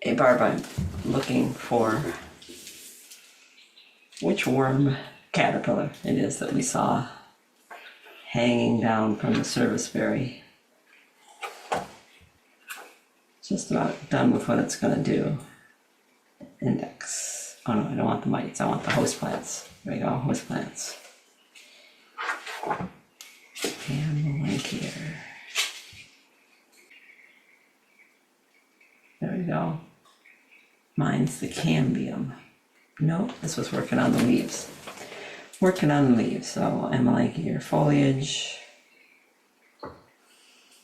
Hey Barb, I'm looking for which worm caterpillar it is that we saw hanging down from the serviceberry. Just about done with what it's going to do. Index. Oh no, I don't want the mites, I want the host plants. There we go, host plants. And the link here. There we go. Mine's the cambium. Nope, this was working on the leaves. Working on the leaves, so Amelanchier here. Foliage.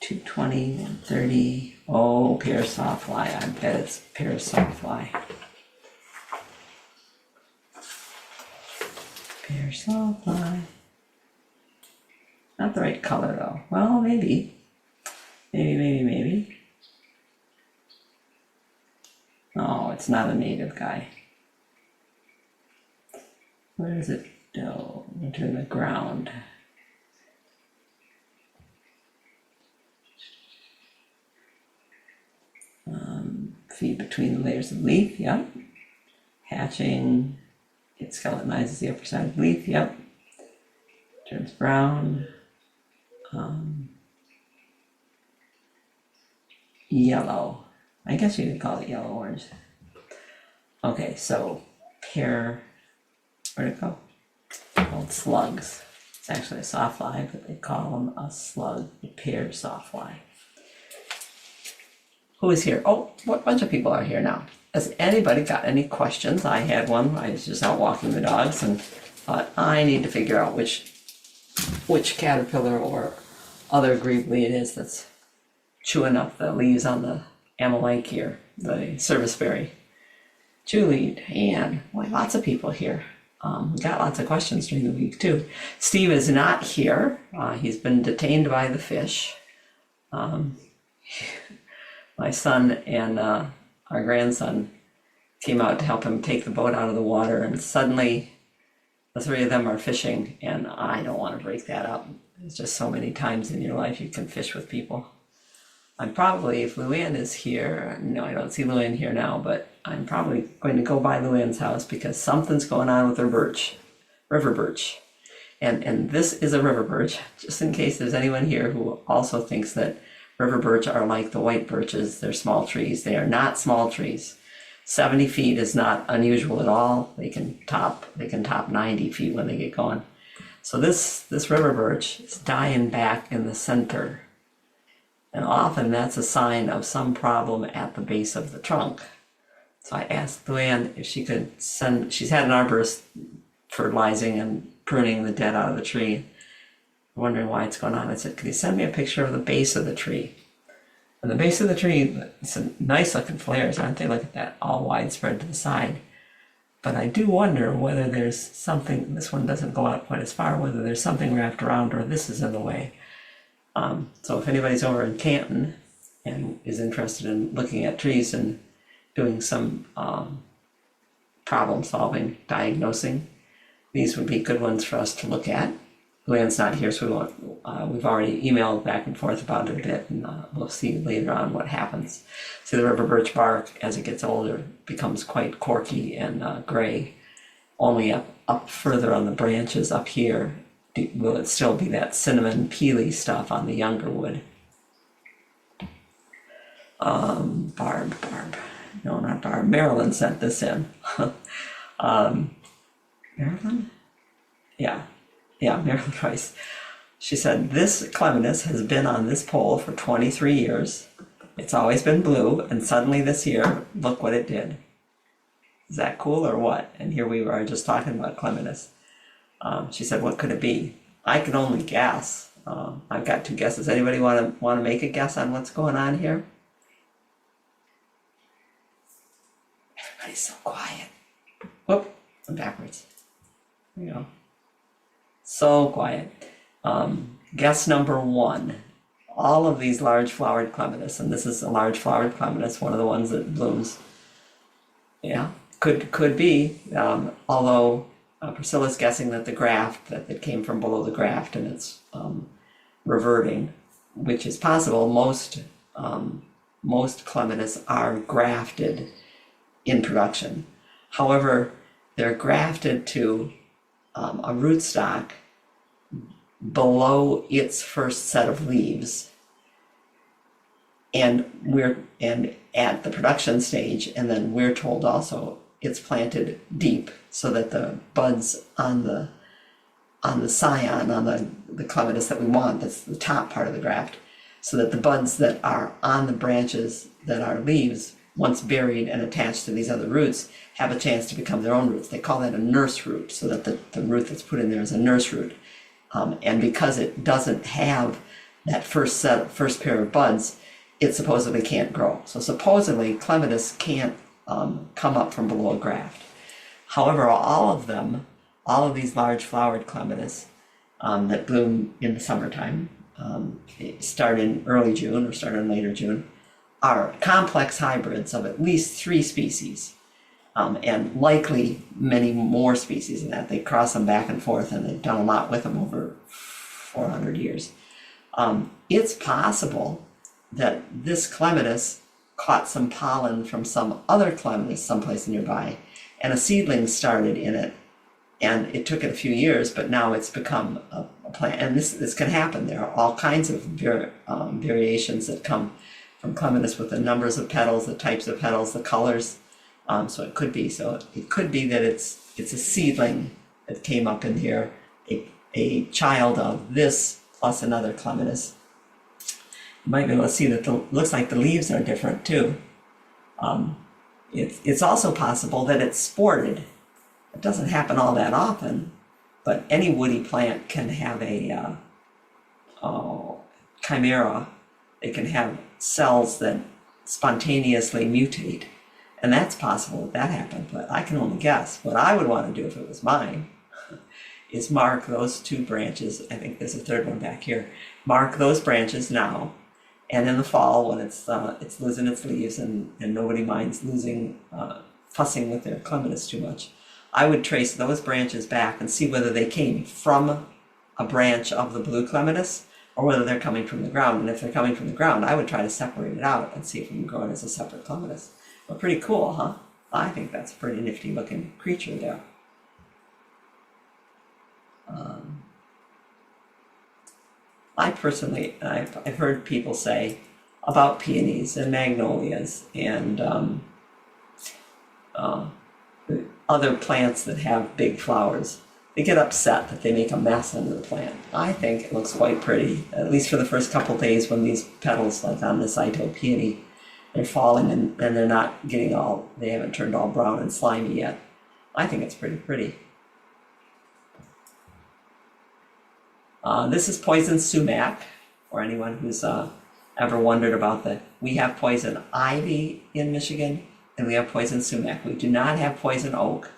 220, 130. Oh, pear sawfly. I bet it's pear sawfly. Pear sawfly. Not the right color though. Well, maybe. Maybe. Oh, it's not a native guy. Where does it go? Into the ground. Feed between the layers of leaf, yep. Hatching, it skeletonizes the upper side of the leaf, yep. Turns brown. Yellow. I guess you could call it yellow orange. Okay, so pear, where'd it go? Called slugs. It's actually a sawfly, but they call them a slug, a pear sawfly. Who is here? Oh, what bunch of people are here now? Has anybody got any questions? I had one. I was just out walking the dogs and thought I need to figure out which caterpillar or other greebly it is that's chewing up the leaves on the Amelanchier, the serviceberry. Julie, Anne, boy, lots of people here. We got lots of questions during the week too. Steve is not here. He's been detained by the fish. My son and our grandson came out to help him take the boat out of the water, and suddenly the three of them are fishing, and I don't want to break that up. There's just so many times in your life you can fish with people. I'm probably, if Luann is here, no, I don't see Luann here now, but I'm probably going to go by Luann's house because something's going on with her river birch. And this is a river birch, just in case there's anyone here who also thinks that river birch are like the white birches. They're small trees. They are not small trees. 70 feet is not unusual at all. They can top 90 feet when they get going. So this river birch is dying back in the center. And often that's a sign of some problem at the base of the trunk. So I asked Luann if she could she's had an arborist fertilizing and pruning the dead out of the tree. Wondering why it's going on. I said, could you send me a picture of the base of the tree? And the base of the tree, it's a nice looking flares, aren't they? Look at that, all widespread to the side. But I do wonder whether there's something, this one doesn't go out quite as far, whether there's something wrapped around or this is in the way. So if anybody's over in Canton and is interested in looking at trees and doing some problem solving, diagnosing, these would be good ones for us to look at. Luann's not here, so we've already emailed back and forth about it a bit, and we'll see later on what happens. See, the river birch bark, as it gets older, becomes quite corky and gray. Only up further on the branches up here will it still be that cinnamon peely stuff on the younger wood. Barb. No, not Barb. Marilyn sent this in. Marilyn? Yeah, Marilyn Rice. She said, this clematis has been on this pole for 23 years. It's always been blue, and suddenly this year, look what it did. Is that cool or what? And here we were just talking about clematis. She said, what could it be? I can only guess. I've got two guesses. Anybody want to make a guess on what's going on here? Everybody's so quiet. Whoop, I'm backwards. There you go. So quiet. Guess number one. All of these large flowered clematis, and this is a large flowered clematis, one of the ones that blooms. Yeah, could be. Although Priscilla's guessing that the graft, that it came from below the graft and it's reverting, which is possible. Most most clematis are grafted in production. However, they're grafted to a rootstock below its first set of leaves, and at the production stage, and then we're told also it's planted deep so that the buds on the scion, on the clematis that we want, that's the top part of the graft, so that the buds that are on the branches that are leaves, once buried and attached to these other roots, have a chance to become their own roots. They call that a nurse root, so that the root that's put in there is a nurse root. And because it doesn't have that first pair of buds, it supposedly can't grow. So supposedly clematis can't come up from below a graft. However, all of these large flowered clematis that bloom in the summertime, start in early June or start in later June, are complex hybrids of at least 3 species, and likely many more species than that. They cross them back and forth, and they've done a lot with them over 400 years. It's possible that this clematis caught some pollen from some other clematis someplace nearby, and a seedling started in it, and it took it a few years, but now it's become a plant. And this can happen. There are all kinds of variations that come from clematis with the numbers of petals, the types of petals, the colors. So it could be that it's a seedling that came up in here, a child of this plus another clematis. You might be able to see that looks like the leaves are different too. It's also possible that it's sported. It doesn't happen all that often, but any woody plant can have a chimera. They can have cells that spontaneously mutate, and that's possible that happened, but I can only guess. What I would want to do if it was mine is mark those 2 branches. I think there's a third one back here. Mark those branches now, and in the fall when it's losing its leaves and nobody minds fussing with their clematis too much, I would trace those branches back and see whether they came from a branch of the blue clematis or whether they're coming from the ground. And if they're coming from the ground, I would try to separate it out and see if we can grow it as a separate clematis. But pretty cool, huh? I think that's a pretty nifty looking creature there. I personally, I've heard people say about peonies and magnolias and other plants that have big flowers, they get upset that they make a mess under the plant. I think it looks quite pretty, at least for the first couple of days when these petals, like on this Ito peony, they're falling and they're not getting they haven't turned all brown and slimy yet. I think it's pretty pretty. This is poison sumac, for anyone who's ever wondered about we have poison ivy in Michigan, and we have poison sumac. We do not have poison oak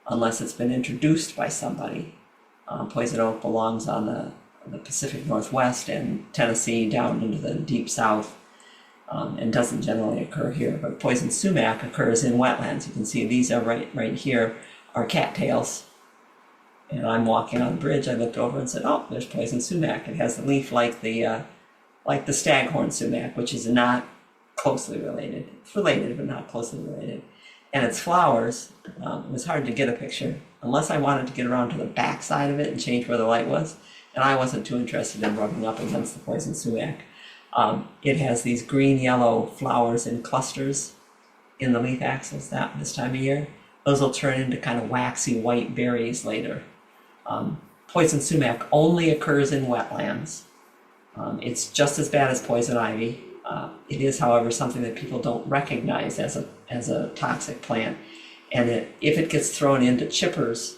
unless it's been introduced by somebody. Poison oak belongs on the Pacific Northwest and Tennessee down into the deep south, and doesn't generally occur here. But poison sumac occurs in wetlands. You can see these are right here are cattails. And I'm walking on the bridge. I looked over and said, "Oh, there's poison sumac." It has a leaf like the staghorn sumac, which is not closely related. It's related, but not closely related. And its flowers, it was hard to get a picture unless I wanted to get around to the back side of it and change where the light was. And I wasn't too interested in rubbing up against the poison sumac. It has these green-yellow flowers in clusters in the leaf axils this time of year. Those will turn into kind of waxy white berries later. Poison sumac only occurs in wetlands. It's just as bad as poison ivy. It is, however, something that people don't recognize as a toxic plant. And if it gets thrown into chippers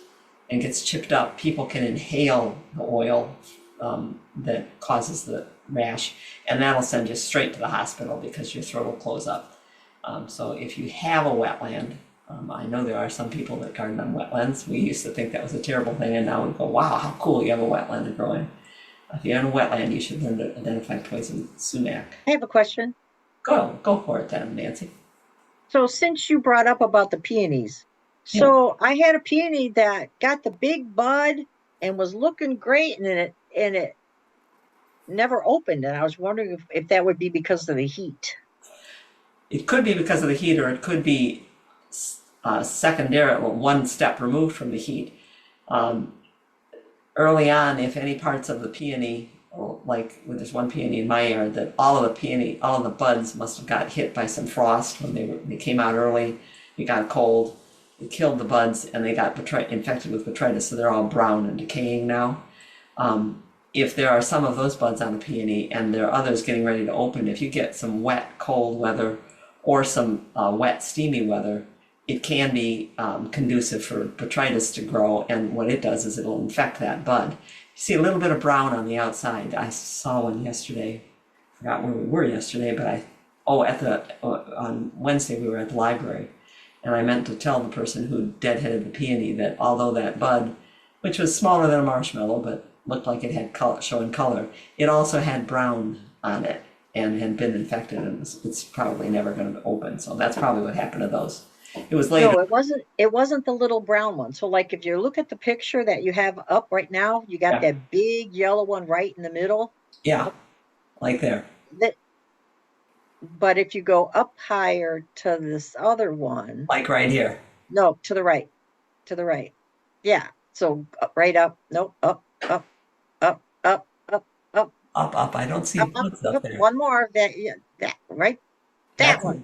and gets chipped up, people can inhale the oil that causes the rash, and that'll send you straight to the hospital because your throat will close up. So if you have a wetland, I know there are some people that garden on wetlands. We used to think that was a terrible thing, and now we go, wow, how cool, you have a wetland to grow in. If you're in a wetland, you should learn to identify poison sumac. I have a question. Go for it then, Nancy. So since you brought up about the peonies, so I had a peony that got the big bud and was looking great, and it never opened, and I was wondering if that would be because of the heat. It could be because of the heat, or it could be secondary, or one step removed from the heat. Early on, if any parts of the peony, like there's one peony in my yard that all of the buds must have got hit by some frost when they came out early. It got cold, it killed the buds, and they got infected with botrytis, so they're all brown and decaying now. If there are some of those buds on a peony and there are others getting ready to open, if you get some wet, cold weather or some wet, steamy weather, it can be conducive for botrytis to grow, and what it does is it'll infect that bud. You see a little bit of brown on the outside. I saw one yesterday. I forgot where we were yesterday, but on Wednesday we were at the library, and I meant to tell the person who deadheaded the peony that although that bud, which was smaller than a marshmallow but looked like it had showing color, it also had brown on it and had been infected, and it's probably never going to open. So that's probably what happened to those. It was later. No, it wasn't the little brown one. So like if you look at the picture that you have up right now, you got Yeah. that big yellow one right in the middle. Yeah, like there. That, but if you go up higher to this other one, Like right here. no, to the right, to the right. Yeah. So right up, nope, up, up, up, up, up, up, Up. I don't see up, buds up there. one more. That, yeah, that right, that That's one.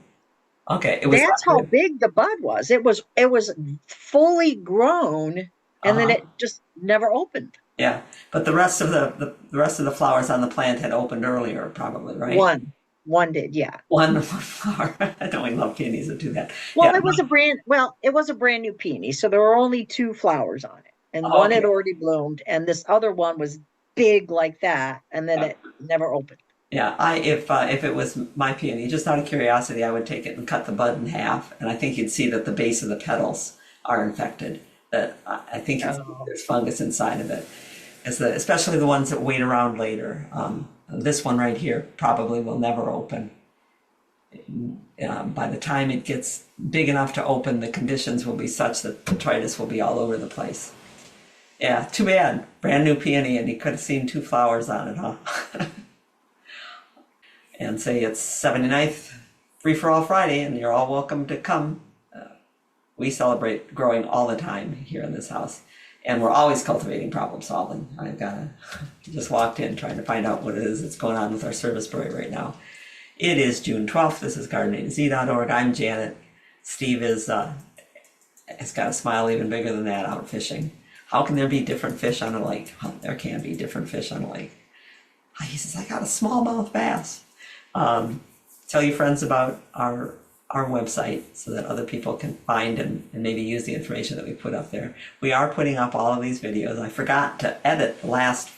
okay. It was That's how big the bud was. It was fully grown, and then it just never opened. Yeah, but the rest of the rest of the flowers on the plant had opened earlier, probably, right? One did, yeah. One flower. I know we love peonies that do that. Well, Yeah. it was a brand new peony, so there were only two flowers on it, and Oh, one had okay. already bloomed, and this other one was big like that, and then it never opened. Yeah, if it was my peony, just out of curiosity, I would take it and cut the bud in half, and I think you'd see that the base of the petals are infected. That I think there's fungus inside of it, especially the ones that wait around later. This one right here probably will never open. By the time it gets big enough to open, the conditions will be such that botrytis will be all over the place. Yeah, too bad. Brand new peony, and you could have seen two flowers on it, huh? And say it's 79th Free4All Friday, and you're all welcome to come. We celebrate growing all the time here in this house, and we're always cultivating problem solving. I've just walked in trying to find out what it is that's going on with our service buoy right now. It is June 12th. This is gardenaz.org. I'm Janet. Steve has got a smile even bigger than that, out fishing. How can there be different fish on a lake? Well, there can be different fish on a lake. He says, I got a smallmouth bass. Tell your friends about our website so that other people can find and maybe use the information that we put up there. We are putting up all of these videos. I forgot to edit the last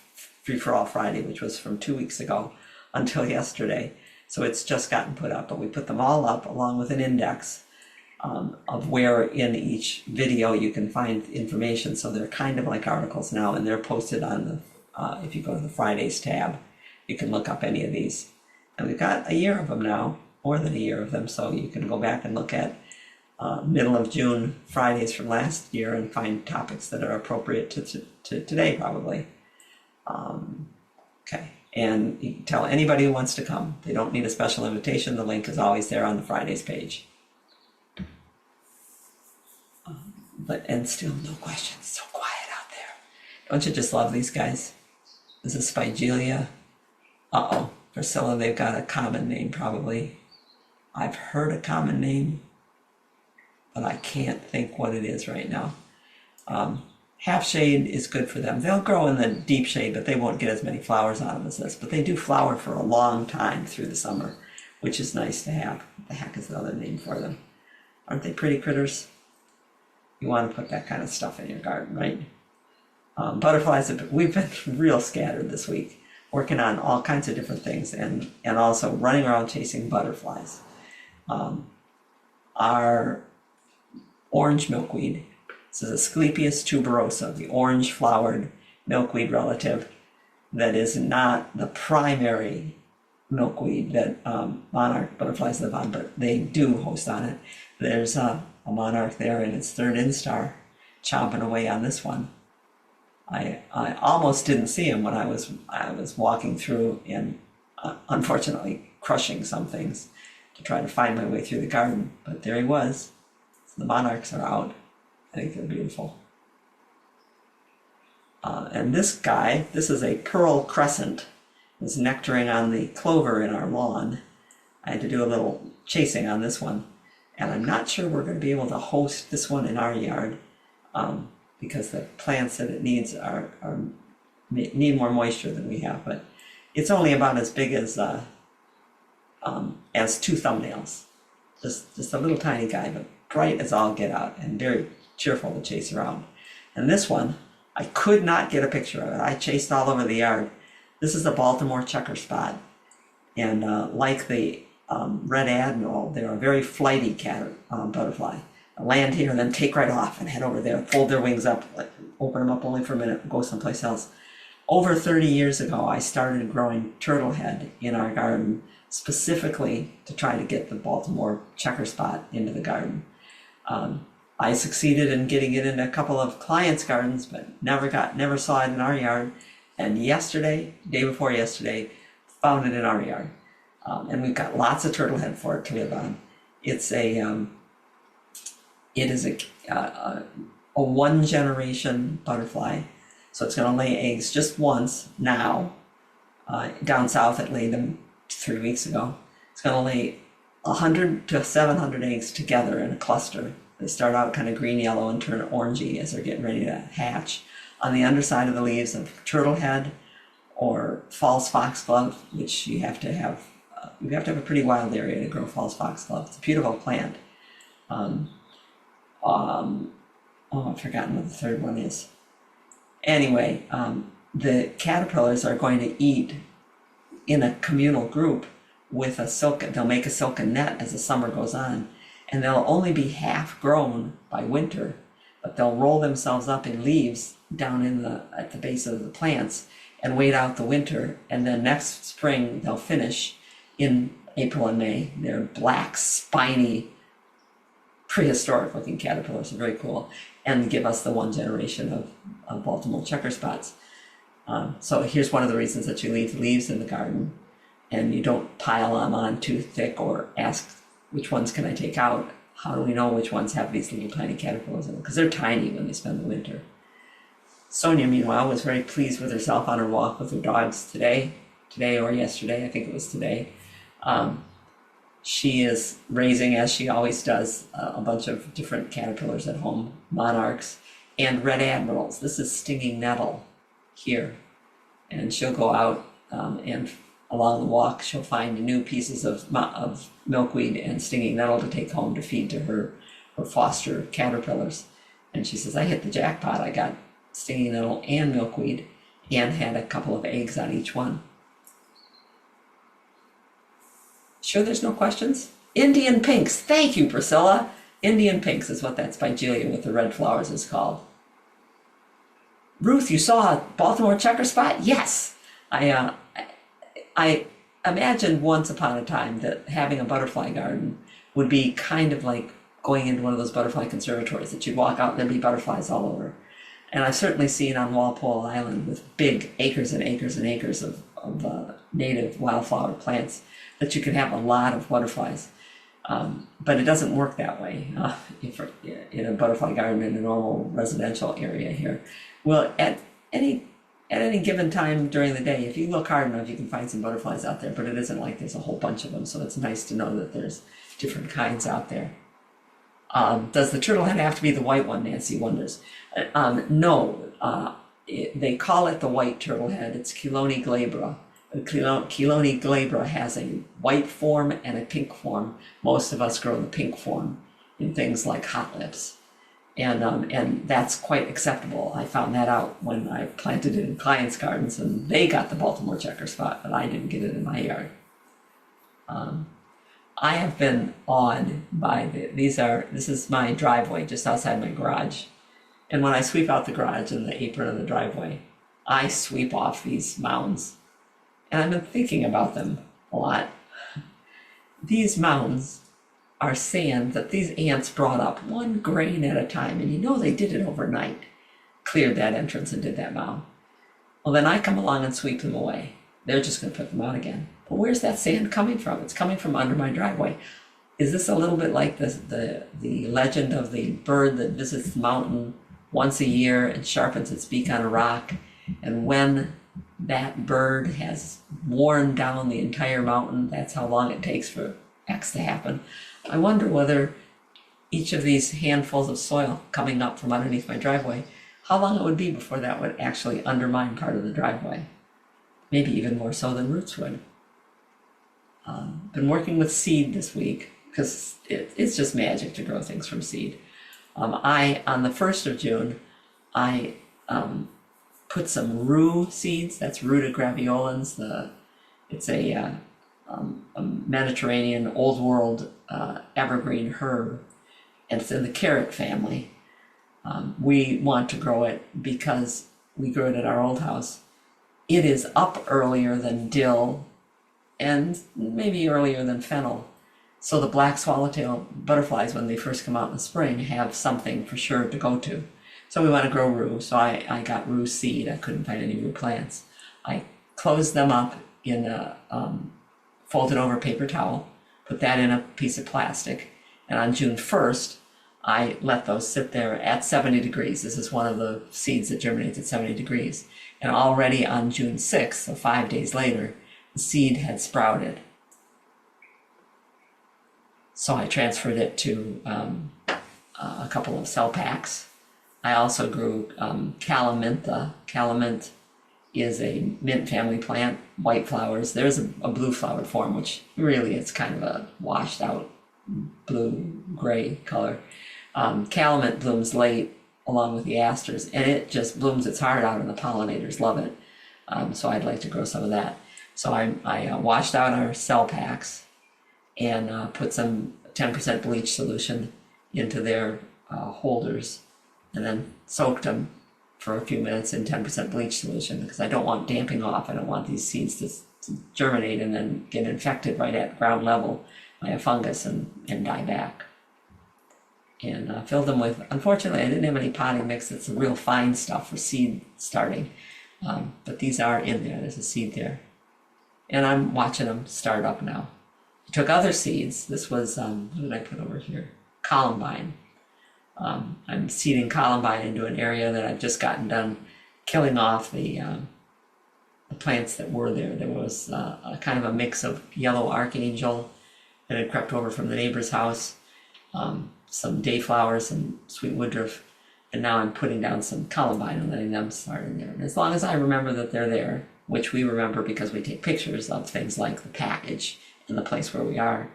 Free4All Friday, which was from 2 weeks ago until yesterday. So it's just gotten put up, but we put them all up along with an index of where in each video you can find information. So they're kind of like articles now, and they're posted on the, if you go to the Fridays tab, you can look up any of these. And we've got a year of them now, more than a year of them, so you can go back and look at middle of June Fridays from last year and find topics that are appropriate to today, probably. Okay, and you can tell anybody who wants to come. They don't need a special invitation. The link is always there on the Fridays page. And still no questions. So quiet out there. Don't you just love these guys? This is Spigelia. Uh-oh. Priscilla, they've got a common name probably. I've heard a common name, but I can't think what it is right now. Half shade is good for them. They'll grow in the deep shade, but they won't get as many flowers on them as this. But they do flower for a long time through the summer, which is nice to have. What the heck is the other name for them? Aren't they pretty critters? You want to put that kind of stuff in your garden, right? Butterflies, we've been real scattered this week, working on all kinds of different things and also running around chasing butterflies. Our orange milkweed, this is Asclepias tuberosa, the orange flowered milkweed relative that is not the primary milkweed that monarch butterflies live on, but they do host on it. There's a monarch there in its third instar chomping away on this one. I almost didn't see him when I was walking through and unfortunately crushing some things. to try to find my way through the garden, but there he was. The monarchs are out. I think they're beautiful. And this guy, this is a pearl crescent, was nectaring on the clover in our lawn. I had to do a little chasing on this one, and I'm not sure we're going to be able to host this one in our yard because the plants that it needs need more moisture than we have. But it's only about as big as 2 thumbnails. Just a little tiny guy, but bright as all get out and very cheerful to chase around. And this one, I could not get a picture of it. I chased all over the yard. This is a Baltimore checker spot. And like the red admiral, they're a very flighty butterfly. They'll land here and then take right off and head over there, fold their wings up, open them up only for a minute, and go someplace else. Over 30 years ago, I started growing turtlehead in our garden specifically to try to get the Baltimore checker spot into the garden. I succeeded in getting it into a couple of clients' gardens, but never saw it in our yard. And day before yesterday, found it in our yard. And we've got lots of turtlehead for it to live on. It is a 1-generation butterfly. So it's going to lay eggs just once now. Down south, it laid them 3 weeks ago. It's going to lay 100 to 700 eggs together in a cluster. They start out kind of green-yellow and turn orangey as they're getting ready to hatch. On the underside of the leaves of turtlehead or false foxglove, which you have to have a pretty wild area to grow false foxglove. It's a beautiful plant. I've forgotten what the third one is. Anyway, the caterpillars are going to eat in a communal group with they'll make a silken net as the summer goes on, and they'll only be half grown by winter, but they'll roll themselves up in leaves down at the base of the plants and wait out the winter, and then next spring they'll finish in April and May. They're black, spiny, prehistoric looking caterpillars are very cool, and give us the 1 generation of Baltimore checker spots. So here's one of the reasons that you leave leaves in the garden and you don't pile them on too thick or ask which ones can I take out. How do we know which ones have these little tiny caterpillars in them? Because they're tiny when they spend the winter. Sonia, meanwhile, was very pleased with herself on her walk with her dogs today or yesterday, I think it was today. She is raising, as she always does, a bunch of different caterpillars at home, monarchs and red admirals. This is stinging nettle here. And she'll go out and along the walk, she'll find new pieces of milkweed and stinging nettle to take home to feed to her foster caterpillars. And she says, I hit the jackpot. I got stinging nettle and milkweed and had a couple of eggs on each one. Sure there's no questions? Indian Pinks. Thank you, Priscilla. Indian Pinks is what that Spigelia with the red flowers is called. Ruth, you saw a Baltimore checker spot? Yes. I imagined once upon a time that having a butterfly garden would be kind of like going into one of those butterfly conservatories that you'd walk out and there'd be butterflies all over. And I've certainly seen on Walpole Island with big acres and acres and acres of native wildflower plants that you can have a lot of butterflies. But it doesn't work that way in a butterfly garden in a normal residential area here. Well, at any given time during the day, if you look hard enough, you can find some butterflies out there, but it isn't like there's a whole bunch of them, so it's nice to know that there's different kinds out there. Does the turtlehead have to be the white one, Nancy wonders? No, they call it the white turtlehead. It's Chelone glabra. Chelone glabra has a white form and a pink form. Most of us grow the pink form in things like hot lips. And that's quite acceptable. I found that out when I planted it in clients' gardens, and they got the Baltimore checker spot, but I didn't get it in my yard. I have been awed by this is my driveway just outside my garage. And when I sweep out the garage and the apron of the driveway, I sweep off these mounds. And I've been thinking about them a lot. These mounds are sand that these ants brought up 1 grain at a time, and you know they did it overnight, cleared that entrance and did that mound. Well, then I come along and sweep them away. They're just going to put them out again. But where's that sand coming from? It's coming from under my driveway. Is this a little bit like the legend of the bird that visits the mountain once a year and sharpens its beak on a rock? And when that bird has worn down the entire mountain, that's how long it takes for X to happen. I wonder whether each of these handfuls of soil coming up from underneath my driveway, how long it would be before that would actually undermine part of the driveway. Maybe even more so than roots would. Been working with seed this week because it's just magic to grow things from seed. On the 1st of June, I put some rue seeds. That's Ruta graveolens. It's a Mediterranean old world evergreen herb, and it's in the carrot family. We want to grow it because we grew it at our old house. It is up earlier than dill and maybe earlier than fennel. So the black swallowtail butterflies, when they first come out in the spring, have something for sure to go to. So we want to grow rue. So I got rue seed. I couldn't find any rue plants. I closed them up in a folded over paper towel, put that in a piece of plastic, and on June 1st, I let those sit there at 70 degrees. This is one of the seeds that germinates at 70 degrees. And already on June 6th, so 5 days later, the seed had sprouted. So I transferred it to a couple of cell packs. I also grew calamintha. Calamint is a mint family plant, white flowers. There's a blue flowered form, which really it's kind of a washed out blue-gray color. Calamint blooms late along with the asters, and it just blooms its heart out and the pollinators love it. So I'd like to grow some of that. So I washed out our cell packs and put some 10% bleach solution into their holders, and then soaked them for a few minutes in 10% bleach solution because I don't want damping off. I don't want these seeds to germinate and then get infected right at ground level by a fungus and die back. And filled them with, unfortunately, I didn't have any potting mix. It's real fine stuff for seed starting. But these are in there. There's a seed there. And I'm watching them start up now. I took other seeds. This was, what did I put over here? Columbine. I'm seeding columbine into an area that I've just gotten done killing off the plants that were there. There was a kind of a mix of yellow archangel that had crept over from the neighbor's house, some dayflowers, some sweet woodruff, and now I'm putting down some columbine and letting them start in there. And as long as I remember that they're there, which we remember because we take pictures of things like the package and the place where we are,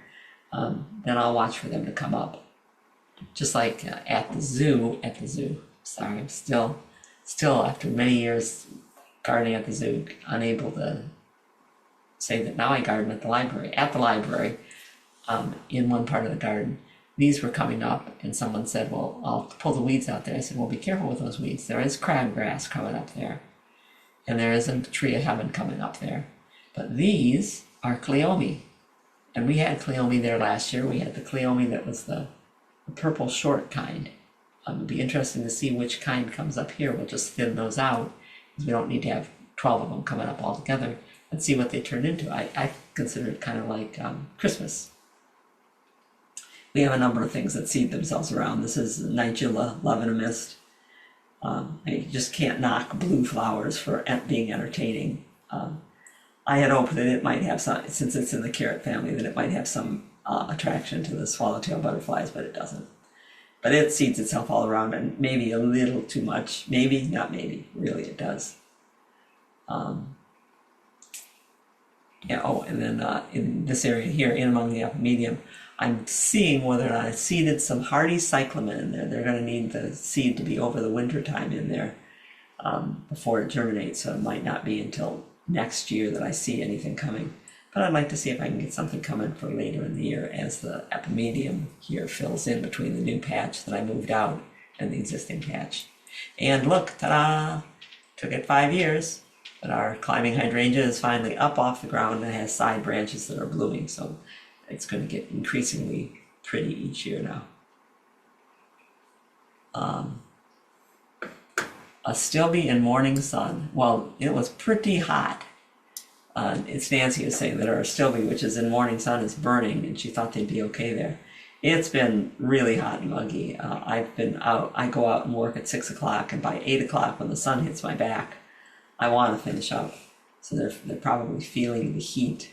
then I'll watch for them to come up. Just like at the zoo, sorry, I'm still after many years gardening at the zoo, unable to say that now I garden at the library. At the library, in one part of the garden, these were coming up, and someone said, well, I'll pull the weeds out there. I said, well, be careful with those weeds. There is crabgrass coming up there, and there is a tree of heaven coming up there. But these are cleome, and we had cleome there last year. We had the cleome that was the purple short kind. It'll be interesting to see which kind comes up here. We'll just thin those out, because we don't need to have 12 of them coming up all together, and see what they turn into. I consider it kind of like Christmas. We have a number of things that seed themselves around. This is Nigella levenamist. I just can't knock blue flowers for being entertaining. I had hoped that it might have some, since it's in the carrot family, that it might have some attraction to the swallowtail butterflies, but it doesn't. But it seeds itself all around, and maybe a little too much. Maybe, not maybe, really it does. Yeah. Oh, and then in this area here, in among the upper medium, I'm seeing whether or not I seeded some hardy cyclamen in there. They're going to need the seed to be over the winter time in there before it germinates, so it might not be until next year that I see anything coming. But I'd like to see if I can get something coming for later in the year as the epimedium here fills in between the new patch that I moved out and the existing patch. And look, ta-da! Took it 5 years, but our climbing hydrangea is finally up off the ground and has side branches that are blooming, so it's going to get increasingly pretty each year now. A stilby in morning sun. Well, it was pretty hot it's Nancy was saying that our Stilby, which is in morning sun, is burning, and she thought they'd be okay there. It's been really hot and muggy. I've been out. I go out and work at 6 o'clock, and by 8 o'clock, when the sun hits my back, I want to finish up. So they're probably feeling the heat.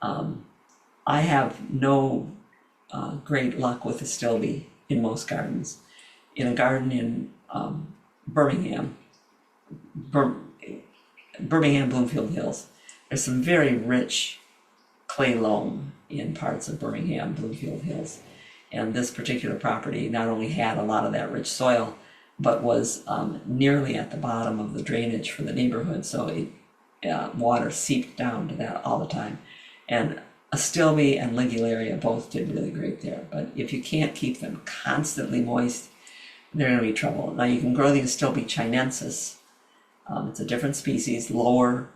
I have no great luck with the Stilby in most gardens. In a garden in Birmingham, Bloomfield Hills, there's some very rich clay loam in parts of Birmingham, Bloomfield Hills. And this particular property not only had a lot of that rich soil, but was nearly at the bottom of the drainage for the neighborhood. So water seeped down to that all the time. And Astilbe and Ligularia both did really great there. But if you can't keep them constantly moist, they're going to be trouble. Now you can grow the Astilbe chinensis. It's a different species, lower,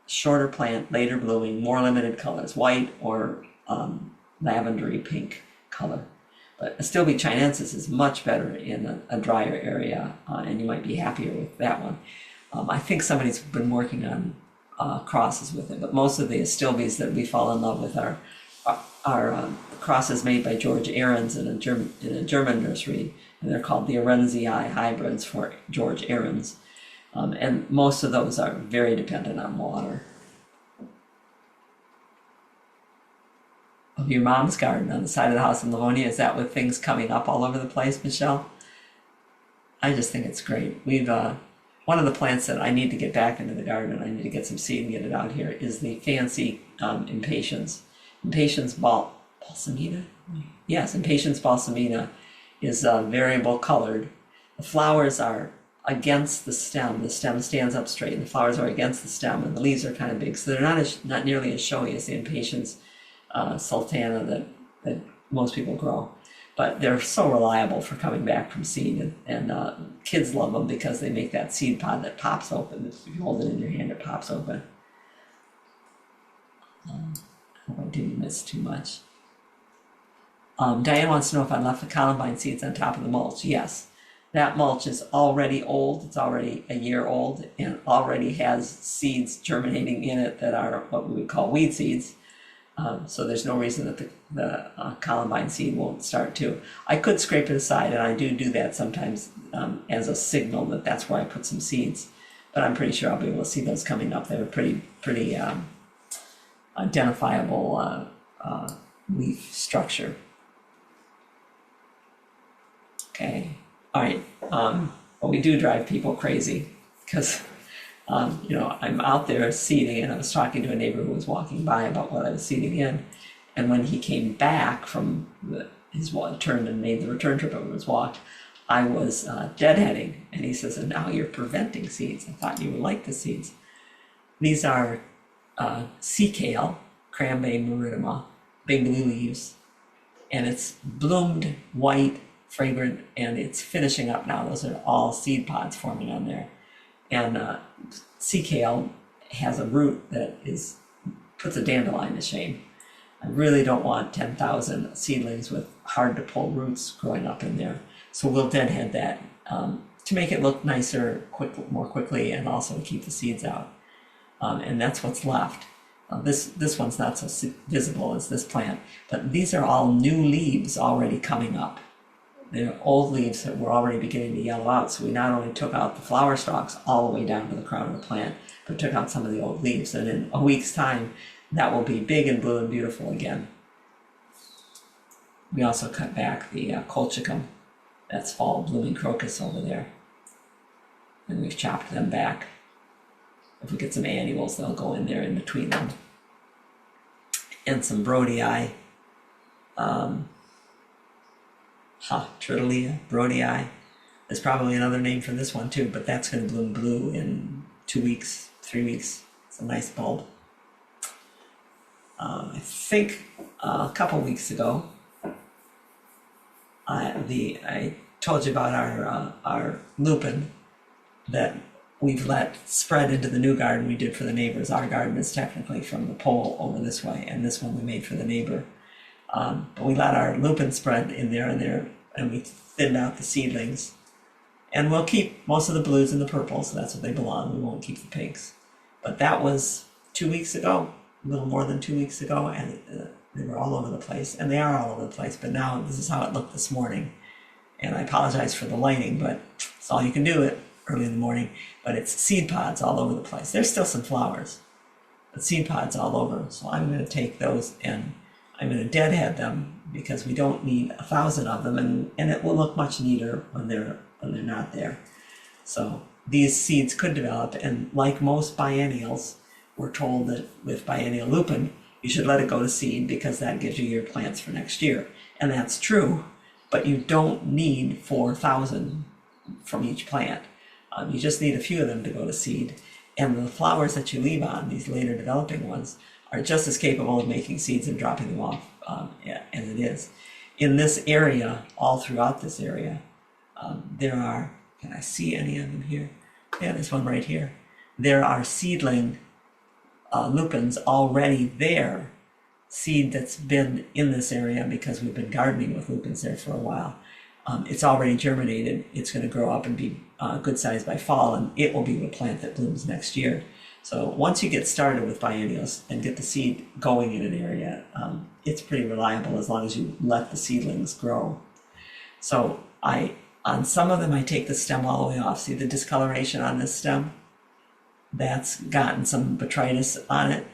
shorter plant, later blooming, more limited colors, white or lavendery pink color. But Astilbe chinensis is much better in a drier area, and you might be happier with that one. I think somebody's been working on crosses with it, but most of the Astilbes that we fall in love with are crosses made by George Ahrens in a German nursery, and they're called the Ahrensii hybrids for George Ahrens. And most of those are very dependent on water. Of your mom's garden on the side of the house in Livonia, is that with things coming up all over the place, Michelle? I just think it's great. We've one of the plants that I need to get back into the garden, and I need to get some seed and get it out here, is the fancy impatiens. Impatiens balsamina? Yes, Impatiens balsamina is variable colored. The flowers are against the stem. The stem stands up straight, and the flowers are against the stem, and the leaves are kind of big, so they're not nearly as showy as the Impatiens sultana that most people grow. But they're so reliable for coming back from seed, and kids love them because they make that seed pod that pops open. If you hold it in your hand, it pops open. I hope I didn't miss too much. Diane wants to know if I left the columbine seeds on top of the mulch. Yes. That mulch is already old. It's already a year old and already has seeds germinating in it that are what we would call weed seeds. So there's no reason that the columbine seed won't start too. I could scrape it aside, and I do that sometimes as a signal that that's where I put some seeds. But I'm pretty sure I'll be able to see those coming up. They have a pretty identifiable leaf structure. Okay. All right, but we do drive people crazy because, I'm out there seeding, and I was talking to a neighbor who was walking by about what I was seeding in, and when he came back from his turn and made the return trip over his walk, I was deadheading, and he says, "And now you're preventing seeds. I thought you would like the seeds." These are sea kale, Crambe marittima, big blue leaves, and it's bloomed white, fragrant, and it's finishing up now. Those are all seed pods forming on there. And sea kale has a root that puts a dandelion to shame. I really don't want 10,000 seedlings with hard to pull roots growing up in there. So we'll deadhead that to make it look nicer more quickly, and also to keep the seeds out. And that's what's left. This one's not so visible as this plant, but these are all new leaves already coming up. They're old leaves that were already beginning to yellow out, so we not only took out the flower stalks all the way down to the crown of the plant, but took out some of the old leaves, and in a week's time, that will be big and blue and beautiful again. We also cut back the colchicum, that's fall blooming crocus over there, and we've chopped them back. If we get some annuals, they'll go in there in between them. And some brodii. Trittlea, brodii. There's probably another name for this one too, but that's going to bloom blue in 2 weeks, 3 weeks. It's a nice bulb. I think a couple weeks ago, I told you about our lupin that we've let spread into the new garden we did for the neighbors. Our garden is technically from the pole over this way, and this one we made for the neighbor. But we let our lupin spread in there, and we thinned out the seedlings. And we'll keep most of the blues and the purples, so that's what they belong. We won't keep the pinks. But that was 2 weeks ago, a little more than 2 weeks ago, and they were all over the place, and they are all over the place, but now this is how it looked this morning. And I apologize for the lighting, but it's all you can do early in the morning. But it's seed pods all over the place. There's still some flowers, but seed pods all over. So I'm going to take those and I'm going to deadhead them because we don't need 1,000 of them, and it will look much neater when they're not there. So these seeds could develop, and like most biennials, we're told that with biennial lupin, you should let it go to seed because that gives you your plants for next year. And that's true, but you don't need 4,000 from each plant. You just need a few of them to go to seed. And the flowers that you leave on, these later developing ones, are just as capable of making seeds and dropping them off as it is. In this area, all throughout this area, there are, can I see any of them here? Yeah, there's one right here. There are seedling lupins already there, seed that's been in this area because we've been gardening with lupins there for a while. It's already germinated. It's going to grow up and be good size by fall, and it will be the plant that blooms next year. So once you get started with biennials and get the seed going in an area, it's pretty reliable as long as you let the seedlings grow. So on some of them, I take the stem all the way off. See the discoloration on this stem? That's gotten some botrytis on it.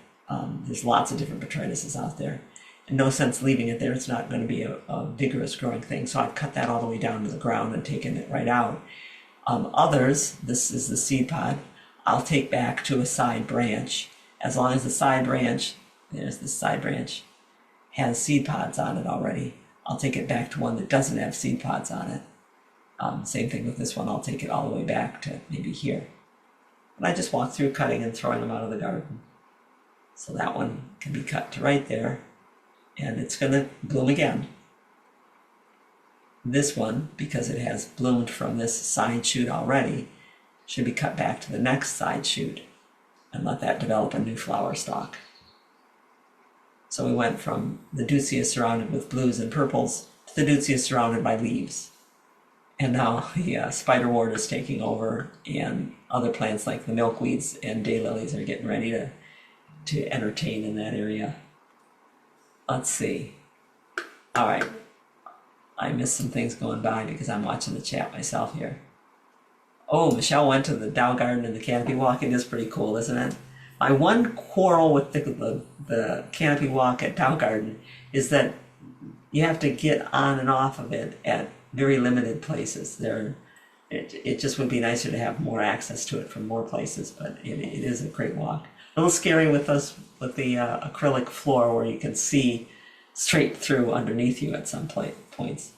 There's lots of different botrytises out there. And no sense leaving it there. It's not going to be a vigorous growing thing. So I've cut that all the way down to the ground and taken it right out. Others, this is the seed pod, I'll take back to a side branch. As long as the side branch, there's the side branch, has seed pods on it already, I'll take it back to one that doesn't have seed pods on it. Same thing with this one. I'll take it all the way back to maybe here. And I just walk through cutting and throwing them out of the garden. So that one can be cut to right there, and it's going to bloom again. This one, because it has bloomed from this side shoot already, should be cut back to the next side shoot and let that develop a new flower stalk. So we went from the Deutzia surrounded with blues and purples to the Deutzia surrounded by leaves. And now the spiderwort is taking over, and other plants like the milkweeds and daylilies are getting ready to entertain in that area. Let's see. All right. I missed some things going by because I'm watching the chat myself here. Oh, Michelle went to the Dow Garden and the canopy walk. It is pretty cool, isn't it? My one quarrel with the canopy walk at Dow Garden is that you have to get on and off of it at very limited places. It just would be nicer to have more access to it from more places, but it is a great walk. A little scary with the acrylic floor where you can see straight through underneath you at some points.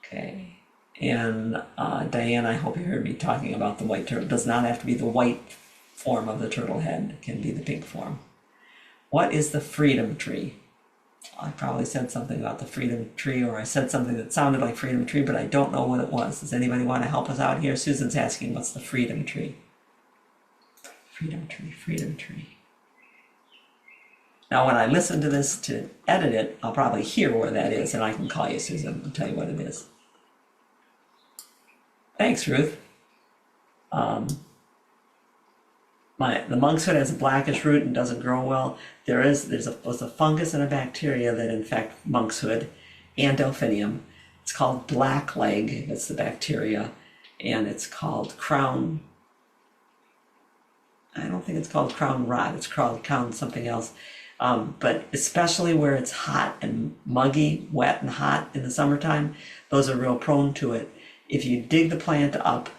Okay, and Diane, I hope you heard me talking about the white turtle. It does not have to be the white form of the turtle head. It can be the pink form. What is the freedom tree? I probably said something about the freedom tree, or I said something that sounded like freedom tree, but I don't know what it was. Does anybody want to help us out here? Susan's asking, what's the freedom tree? Freedom tree, freedom tree. Now, when I listen to this to edit it, I'll probably hear where that is, and I can call you, Susan, and tell you what it is. Thanks, Ruth. The monkshood has a blackish root and doesn't grow well. There's a fungus and a bacteria that infect monkshood and delphinium. It's called blackleg, that's the bacteria, and it's called crown. I don't think it's called crown rot. It's called crown something else. But especially where it's hot and muggy, wet and hot in the summertime, those are real prone to it. If you dig the plant up,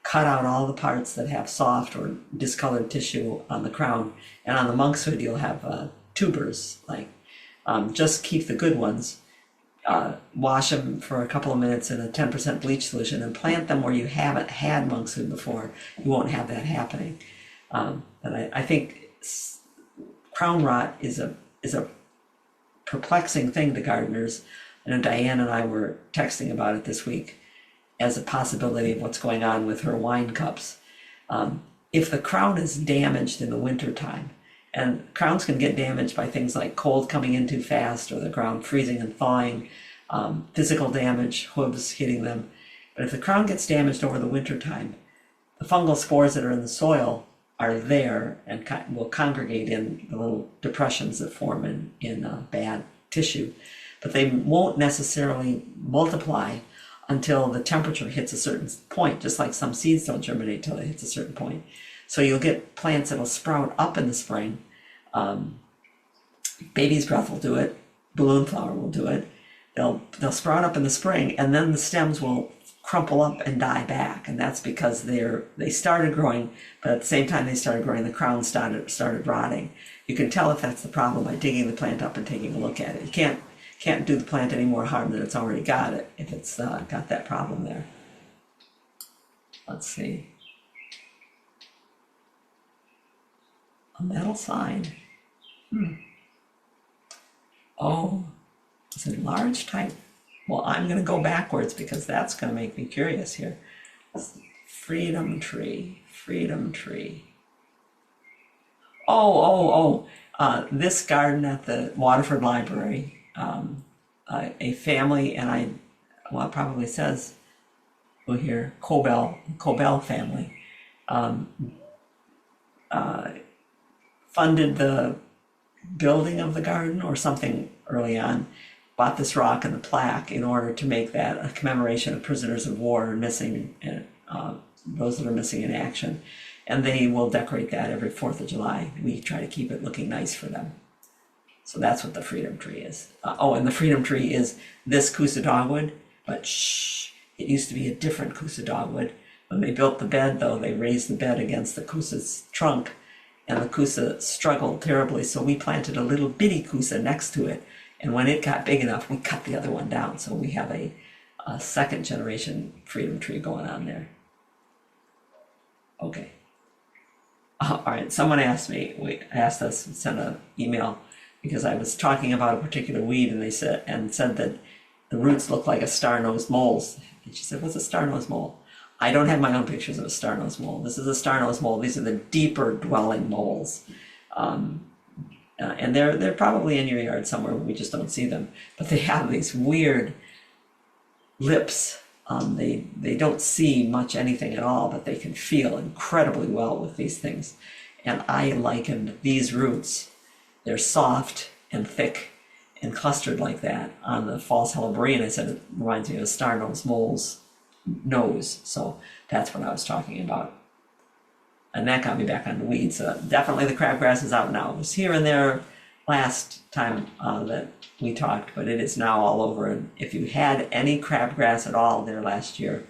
cut out all the parts that have soft or discolored tissue on the crown, and on the monkshood you'll have tubers. Just keep the good ones, wash them for a couple of minutes in a 10% bleach solution, and plant them where you haven't had monkshood before. You won't have that happening. But I think crown rot is a perplexing thing to gardeners. I know Diane and I were texting about it this week as a possibility of what's going on with her wine cups. If the crown is damaged in the wintertime, and crowns can get damaged by things like cold coming in too fast or the ground freezing and thawing, physical damage, hooves hitting them. But if the crown gets damaged over the wintertime, the fungal spores that are in the soil are there and will congregate in the little depressions that form in bad tissue, but they won't necessarily multiply until the temperature hits a certain point, just like some seeds don't germinate till it hits a certain point. So you'll get plants that'll sprout up in the spring. Baby's breath will do it. Balloon flower will do it. They'll sprout up in the spring, and then the stems will crumple up and die back, and that's because they started growing, but at the same time they started growing, the crown started rotting. You can tell if that's the problem by digging the plant up and taking a look at it. You can't do the plant any more harm than it's already got it if it's got that problem there. Let's see. A metal sign. Oh, it's a large type. Well, I'm going to go backwards because that's going to make me curious here. Freedom tree, freedom tree. This garden at the Waterford Library, a family, and it probably says, we'll hear Cobell family, funded the building of the garden or something early on, bought this rock and the plaque in order to make that a commemoration of prisoners of war and missing, those that are missing in action. And they will decorate that every 4th of July. We try to keep it looking nice for them. So that's what the freedom tree is. And the freedom tree is this Coosa dogwood, but it used to be a different Coosa dogwood. When they built the bed, though, they raised the bed against the Coosa's trunk, and the Coosa struggled terribly, so we planted a little bitty Coosa next to it. And when it got big enough, we cut the other one down. So we have a second generation freedom tree going on there. Okay. All right, someone asked us, sent an email, because I was talking about a particular weed, and they said that the roots look like a star-nosed moles. And she said, what's a star-nosed mole? I don't have my own pictures of a star-nosed mole. This is a star-nosed mole. These are the deeper dwelling moles. And they're probably in your yard somewhere. We just don't see them. But they have these weird lips. They don't see much anything at all, but they can feel incredibly well with these things. And I likened these roots. They're soft and thick and clustered like that on the false helleborrhea. I said it reminds me of a star-nosed mole's nose. So that's what I was talking about. And that got me back on the weeds. Definitely the crabgrass is out now. It was here and there last time that we talked, but it is now all over. And if you had any crabgrass at all there last year,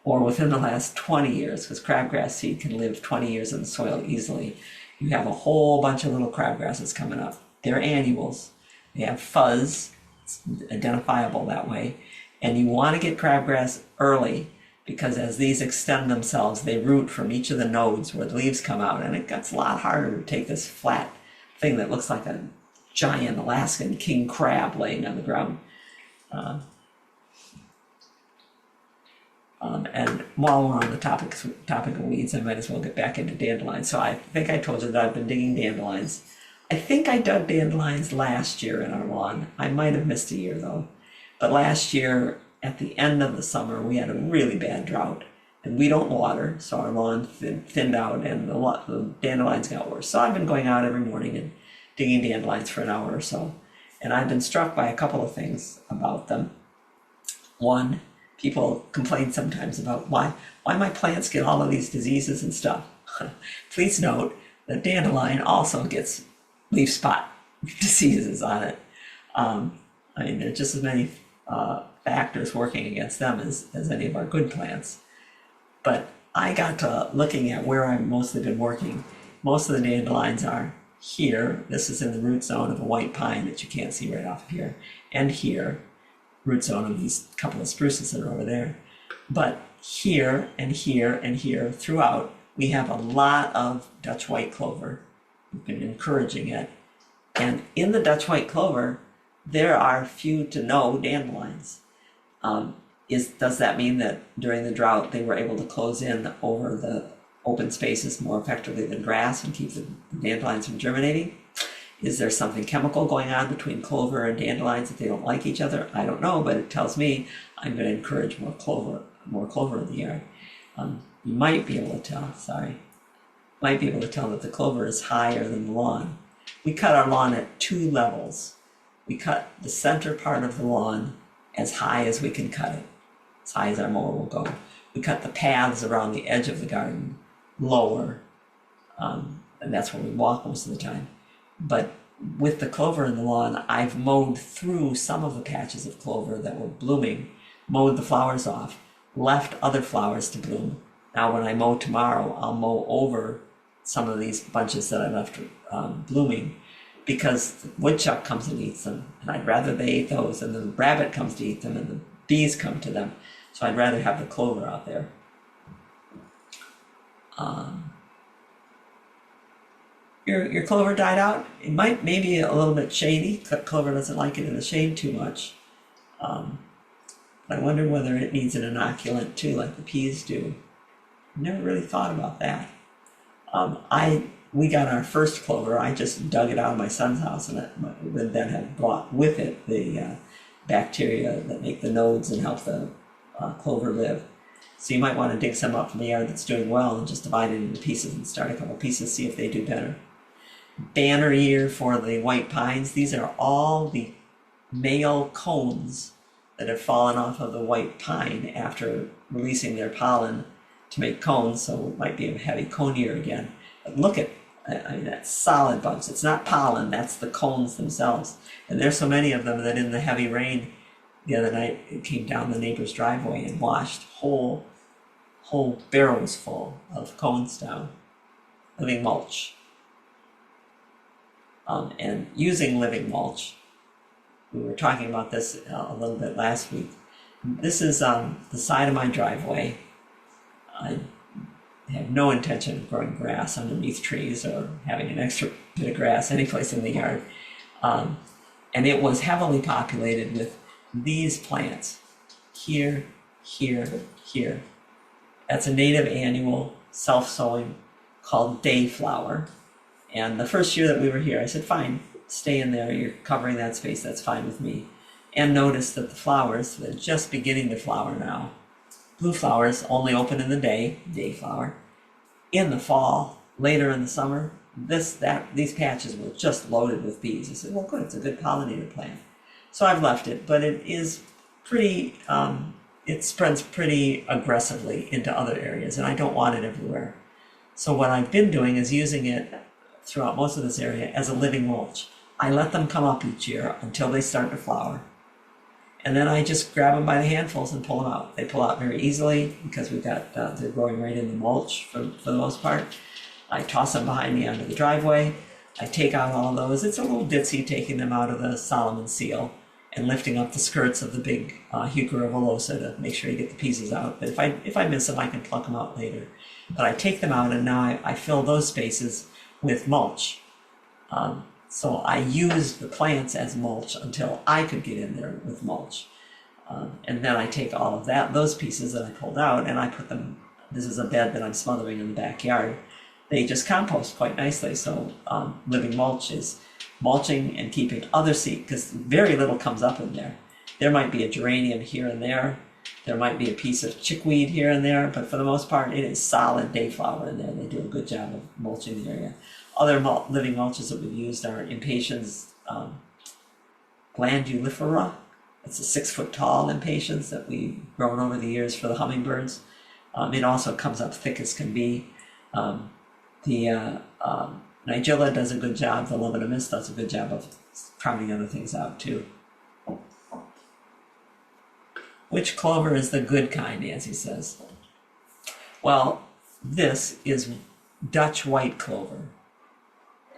or within the last 20 years, because crabgrass seed can live 20 years in the soil easily, you have a whole bunch of little crabgrasses coming up. They're annuals. They have fuzz. It's identifiable that way. And you want to get crabgrass early, because as these extend themselves, they root from each of the nodes where the leaves come out, and it gets a lot harder to take this flat thing that looks like a giant Alaskan king crab laying on the ground. And while we're on the topic of weeds, I might as well get back into dandelions. So I think I told you that I've been digging dandelions. I think I dug dandelions last year in our lawn. I might have missed a year though. But last year, at the end of the summer, we had a really bad drought, and we don't water, so our lawn thinned out, and the dandelions got worse. So I've been going out every morning and digging dandelions for an hour or so, and I've been struck by a couple of things about them. One, people complain sometimes about why my plants get all of these diseases and stuff. Please note that dandelion also gets leaf spot diseases on it. There are just as many factors working against them as any of our good plants. But I got to looking at where I've mostly been working. Most of the dandelions are here. This is in the root zone of a white pine that you can't see right off of here. And here, root zone of these couple of spruces that are over there. But here and here and here throughout, we have a lot of Dutch white clover. We've been encouraging it. And in the Dutch white clover, there are few to no dandelions. Does that mean that during the drought they were able to close in over the open spaces more effectively than grass and keep the dandelions from germinating? Is there something chemical going on between clover and dandelions that they don't like each other? I don't know, but it tells me I'm going to encourage more clover in the yard. you might be able to tell, that the clover is higher than the lawn. We cut our lawn at 2 levels. We cut the center part of the lawn as high as we can cut it, as high as our mower will go. We cut the paths around the edge of the garden lower, and that's where we walk most of the time. But with the clover in the lawn, I've mowed through some of the patches of clover that were blooming, mowed the flowers off, left other flowers to bloom. Now when I mow tomorrow, I'll mow over some of these bunches that I left blooming, because the woodchuck comes and eats them, and I'd rather they ate those, and the rabbit comes to eat them, and the bees come to them. So I'd rather have the clover out there. Your clover died out. It might maybe a little bit shady. Clover doesn't like it in the shade too much. But I wonder whether it needs an inoculant too, like the peas do. Never really thought about that. We got our first clover. I just dug it out of my son's house, and that had brought with it the bacteria that make the nodes and help the clover live. So you might want to dig some up from the yard that's doing well and just divide it into pieces and start a couple pieces, see if they do better. Banner year for the white pines. These are all the male cones that have fallen off of the white pine after releasing their pollen to make cones, so it might be a heavy cone year again. But look at, that's solid bugs. It's not pollen, that's the cones themselves. And there's so many of them that in the heavy rain the other night, it came down the neighbor's driveway and washed whole barrels full of cones down, living mulch. And using living mulch, we were talking about this a little bit last week. This is the side of my driveway. I have no intention of growing grass underneath trees or having an extra bit of grass anyplace in the yard. And it was heavily populated with these plants, here, here, here. That's a native annual, self-sowing, called dayflower. And the first year that we were here, I said, fine, stay in there, you're covering that space, that's fine with me. And notice that the flowers, they're just beginning to flower now. Blue flowers only open in the day, dayflower. In the fall, later in the summer, these patches were just loaded with bees. I said, well, good, it's a good pollinator plant. So I've left it, but it is pretty, it spreads pretty aggressively into other areas, and I don't want it everywhere. So what I've been doing is using it throughout most of this area as a living mulch. I let them come up each year until they start to flower. And then I just grab them by the handfuls and pull them out. They pull out very easily because we've got, they're growing right in the mulch for the most part. I toss them behind me onto the driveway. I take out all of those. It's a little ditzy taking them out of the Solomon seal and lifting up the skirts of the big Heuchera villosa to make sure you get the pieces out. But if I miss them, I can pluck them out later. But I take them out, and now I fill those spaces with mulch. So I used the plants as mulch until I could get in there with mulch. And then I take all of those pieces that I pulled out, and I put them, this is a bed that I'm smothering in the backyard. They just compost quite nicely. So living mulch is mulching and keeping other seed, because very little comes up in there. There might be a geranium here and there. There might be a piece of chickweed here and there, but for the most part, it is solid dayflower in there. They do a good job of mulching the area. Other living mulches that we've used are impatiens glandulifera. It's a 6-foot tall impatiens that we've grown over the years for the hummingbirds. It also comes up thick as can be. The Nigella does a good job. The Lebanonist does a good job of crowding other things out too. Which clover is the good kind, Nancy says? Well, this is Dutch white clover.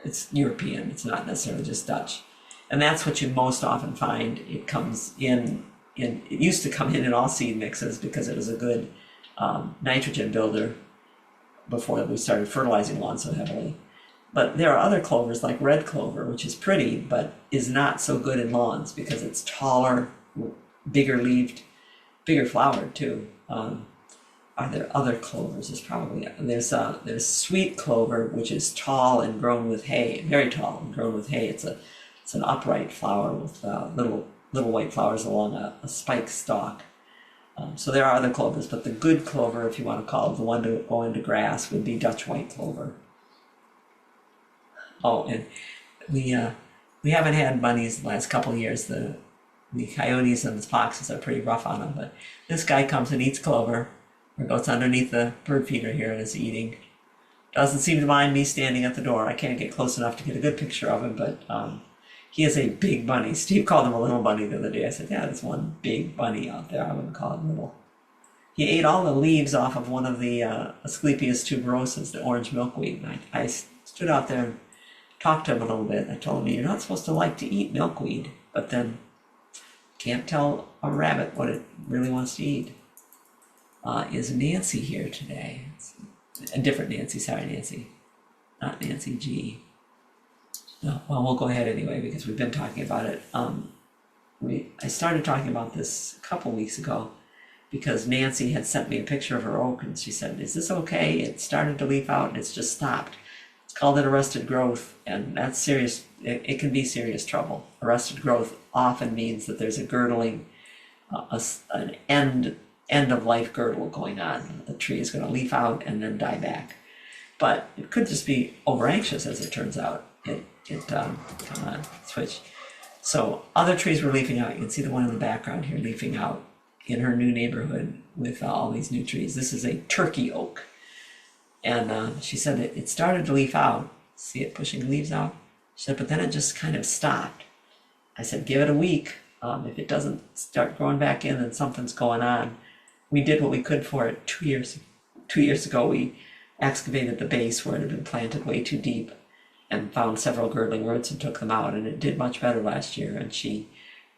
It's European, it's not necessarily just Dutch. And that's what you most often find. It comes it used to come in all seed mixes because it was a good nitrogen builder before we started fertilizing lawns so heavily. But there are other clovers like red clover, which is pretty, but is not so good in lawns because it's taller, bigger leaved, bigger flowered too. Are there other clovers? There's sweet clover, which is tall and grown with hay, very tall and grown with hay. It's an upright flower with little white flowers along a spike stalk. So there are other clovers, but the good clover, if you want to call it, the one to go into grass, would be Dutch white clover. Oh, and we haven't had bunnies the last couple of years. The coyotes and the foxes are pretty rough on them, but this guy comes and eats clover, or goes underneath the bird feeder here and is eating. Doesn't seem to mind me standing at the door. I can't get close enough to get a good picture of him, but he is a big bunny. Steve called him a little bunny the other day. I said, yeah, there's one big bunny out there. I wouldn't call it little. He ate all the leaves off of one of the Asclepias tuberosus, the orange milkweed. And I stood out there and talked to him a little bit. I told him, you're not supposed to like to eat milkweed, but then can't tell a rabbit what it really wants to eat. Is Nancy here today? It's a different Nancy, sorry Nancy. Not Nancy G. No, well, we'll go ahead anyway because we've been talking about it. I started talking about this a couple weeks ago because Nancy had sent me a picture of her oak and she said, is this okay? It started to leaf out and it's just stopped. It's called an arrested growth, and that's serious. It can be serious trouble. Arrested growth often means that there's a girdling, an end of life girdle going on. The tree is going to leaf out and then die back. But it could just be over anxious, as it turns out. Come on, switch. So other trees were leafing out. You can see the one in the background here leafing out in her new neighborhood with all these new trees. This is a turkey oak. And she said it started to leaf out. See it pushing leaves out? She said, but then it just kind of stopped. I said, give it a week. If it doesn't start growing back in, then something's going on. We did what we could for it 2 years. 2 years ago, we excavated the base where it had been planted way too deep and found several girdling roots and took them out. And it did much better last year. And she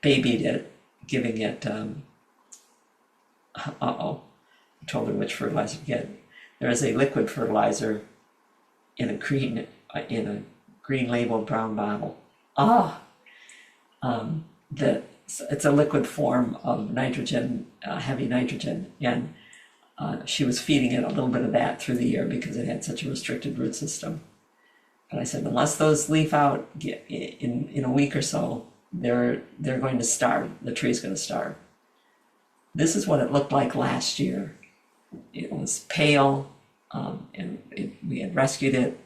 babied it, giving it, I told her which fertilizer to get. There is a liquid fertilizer in a green labeled brown bottle. It's a liquid form of nitrogen, heavy nitrogen, and she was feeding it a little bit of that through the year because it had such a restricted root system. But I said, unless those leaf out in a week or so, they're going to starve. The tree's going to starve. This is what it looked like last year. It was pale, and we had rescued it.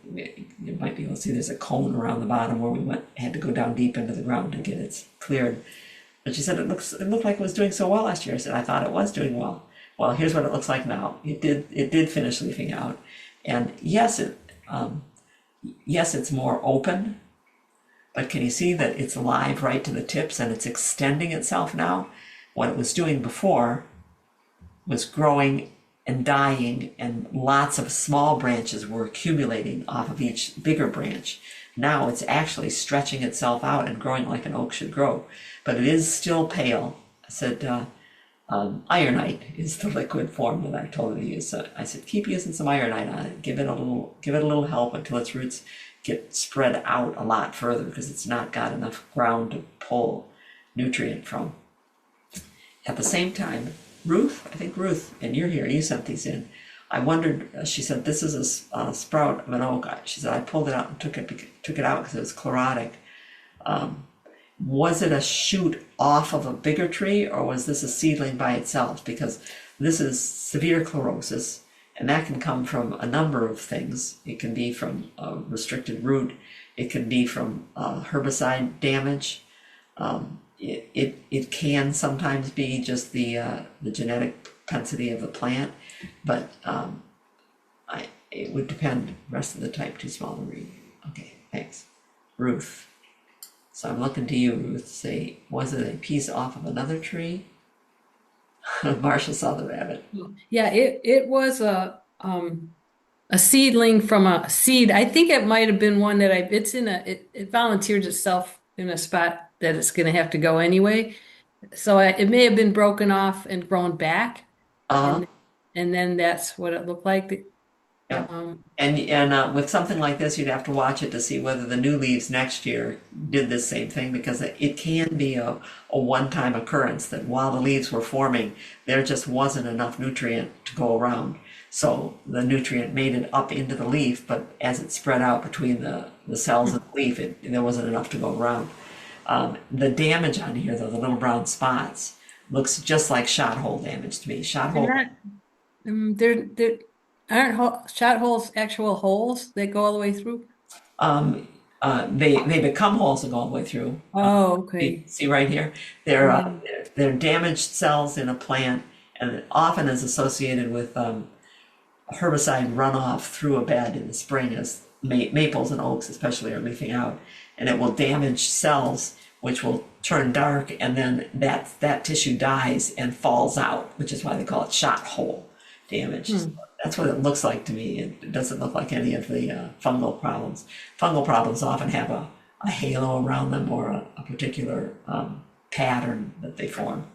You might be able to see there's a cone around the bottom where we had to go down deep into the ground to get it cleared. But she said it looked like it was doing so well last year. I said, I thought it was doing well. Well, here's what it looks like now. It did finish leafing out, and yes, it's more open. But can you see that it's live right to the tips and it's extending itself now? What it was doing before was growing and dying, and lots of small branches were accumulating off of each bigger branch. Now it's actually stretching itself out and growing like an oak should grow, but it is still pale. I said, ironite is the liquid form that I told her to use. So I said, keep using some ironite on it. Give it a little help until its roots get spread out a lot further because it's not got enough ground to pull nutrient from. At the same time, Ruth, and you're here, you sent these in. I wondered, she said, this is a sprout of an oak. She said, I pulled it out and took it out because it was chlorotic. Was it a shoot off of a bigger tree, or was this a seedling by itself? Because this is severe chlorosis, and that can come from a number of things. It can be from a restricted root. It can be from herbicide damage. It can sometimes be just the genetic propensity of the plant, but it would depend. Rest of the type too small to read. Okay, thanks. Ruth. So I'm looking to you, Ruth, to say, was it a piece off of another tree? Marcia saw the rabbit. Yeah, it was a seedling from a seed. I think it might have been one that it volunteered itself in a spot that it's going to have to go anyway. So it may have been broken off and grown back. And then that's what it looked like. Yeah. And with something like this, you'd have to watch it to see whether the new leaves next year did this same thing, because it can be a one-time occurrence that while the leaves were forming, there just wasn't enough nutrient to go around. So the nutrient made it up into the leaf, but as it spread out between the cells of the leaf, there wasn't enough to go around. The damage on here, though, the little brown spots, looks just like shot hole damage to me. Shot They're hole, not, there aren't shot holes actual holes that go all the way through? um, they become holes that go all the way through. Oh, See, okay. see right here? Yeah. They're damaged cells in a plant, and it often is associated with herbicide runoff through a bed in the spring as maples and oaks especially are leafing out, and it will damage cells which will turn dark, and then that tissue dies and falls out, which is why they call it shot hole damage. So that's what it looks like to me. It doesn't look like any of the fungal problems. Fungal problems often have a halo around them or a particular pattern that they form.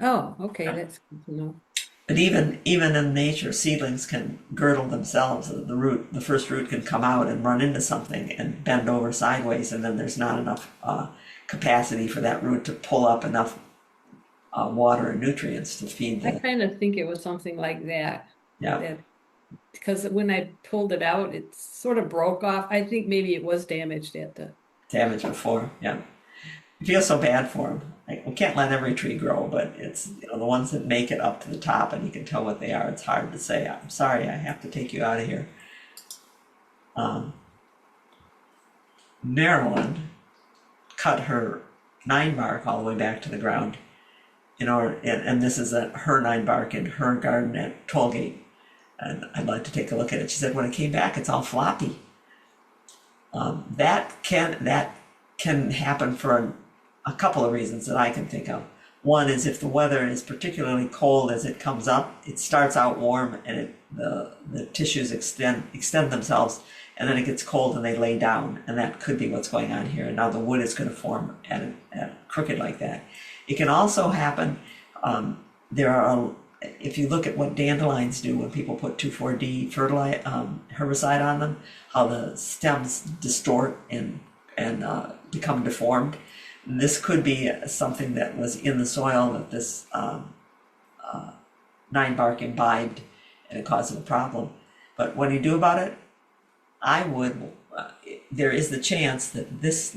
Oh, okay, that's good to know. But even in nature, seedlings can girdle themselves. The first root can come out and run into something and bend over sideways, and then there's not enough capacity for that root to pull up enough water and nutrients to feed I the. kind of think it was something like that. Yeah, That because when I pulled it out, it sort of broke off. I think maybe it was damaged at the. damage before. Yeah, I feel so bad for them. Like, we can't let every tree grow, but it's the ones that make it up to the top, and you can tell what they are. It's hard to say. I'm sorry, I have to take you out of here. Maryland cut her 9-bark all the way back to the ground and this is her 9-bark in her garden at Tollgate, and I'd like to take a look at it. She said when it came back, it's all floppy. That can happen for a couple of reasons that I can think of. One is if the weather is particularly cold as it comes up, it starts out warm and the tissues extend themselves, and then it gets cold and they lay down, and that could be what's going on here. And now the wood is going to form at crooked like that. It can also happen. If you look at what dandelions do when people put 2,4-D herbicide on them, how the stems distort and become deformed. This could be something that was in the soil that this 9-bark imbibed, and it caused a problem. But what do you do about it? There is the chance that this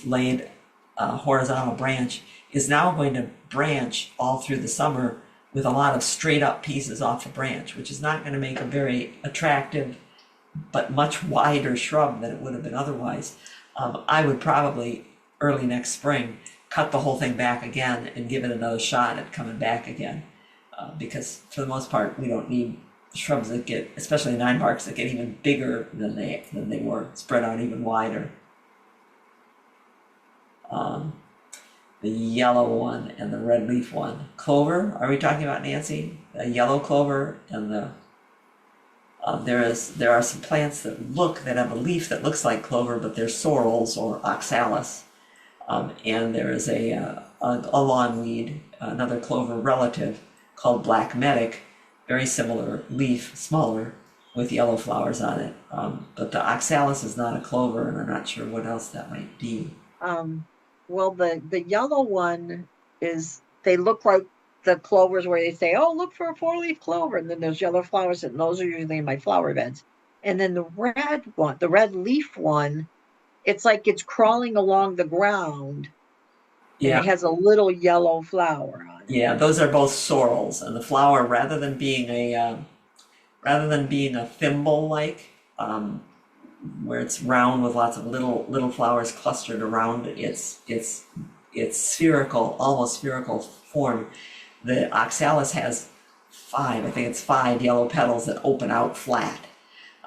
laid horizontal branch is now going to branch all through the summer with a lot of straight up pieces off the branch, which is not going to make a very attractive but much wider shrub than it would have been otherwise. I would probably early next spring cut the whole thing back again and give it another shot at coming back again, because for the most part we don't need shrubs that get, especially 9-barks, that get even bigger than they were, spread out even wider. The yellow one and the red leaf one. Clover, are we talking about, Nancy? The yellow clover and the there are some plants that have a leaf that looks like clover, but they're sorrels or oxalis. And there is a lawnweed, another clover relative called black medic, very similar leaf, smaller, with yellow flowers on it. But the oxalis is not a clover, and I'm not sure what else that might be. Well, the yellow one they look like the clovers where they say, oh, look for a 4-leaf clover. And then there's yellow flowers, and those are usually in my flower beds. And then the red one, the red leaf one, it's like it's crawling along the ground. Yeah. And it has a little yellow flower on it. Yeah, those are both sorrels. And the flower, rather than being a thimble-like, where it's round with lots of little flowers clustered around its spherical, almost spherical form. The oxalis has 5 yellow petals that open out flat.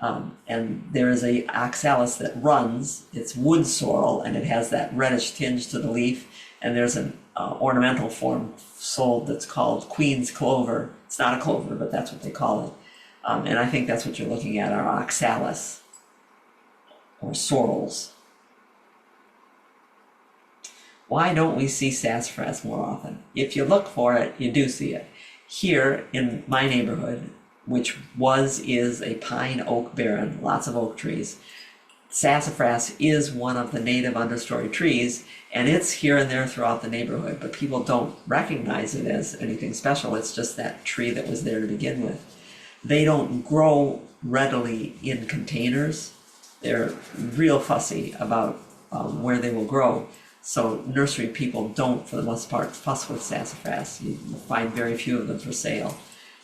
And there is a oxalis that runs, it's wood sorrel, and it has that reddish tinge to the leaf. And there's an ornamental form sold that's called Queen's Clover. It's not a clover, but that's what they call it. And I think that's what you're looking at, are oxalis, or sorrels. Why don't we see sassafras more often? If you look for it, you do see it. Here in my neighborhood, which is a pine oak barren, lots of oak trees, sassafras is one of the native understory trees, and it's here and there throughout the neighborhood, but people don't recognize it as anything special. It's just that tree that was there to begin with. They don't grow readily in containers. They're real fussy about where they will grow. So nursery people don't, for the most part, fuss with sassafras. You find very few of them for sale.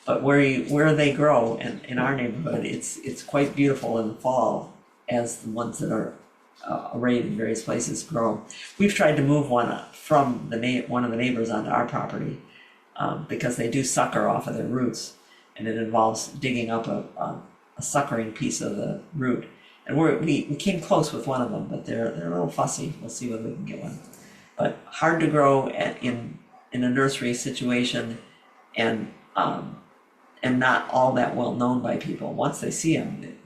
But where they grow, and in our neighborhood, it's quite beautiful in the fall as the ones that are arrayed in various places grow. We've tried to move one from one of the neighbors onto our property because they do sucker off of their roots, and it involves digging up a suckering piece of the root. And we came close with one of them, but they're a little fussy. We'll see whether we can get one. But hard to grow in a nursery situation, and not all that well known by people. Once they see them,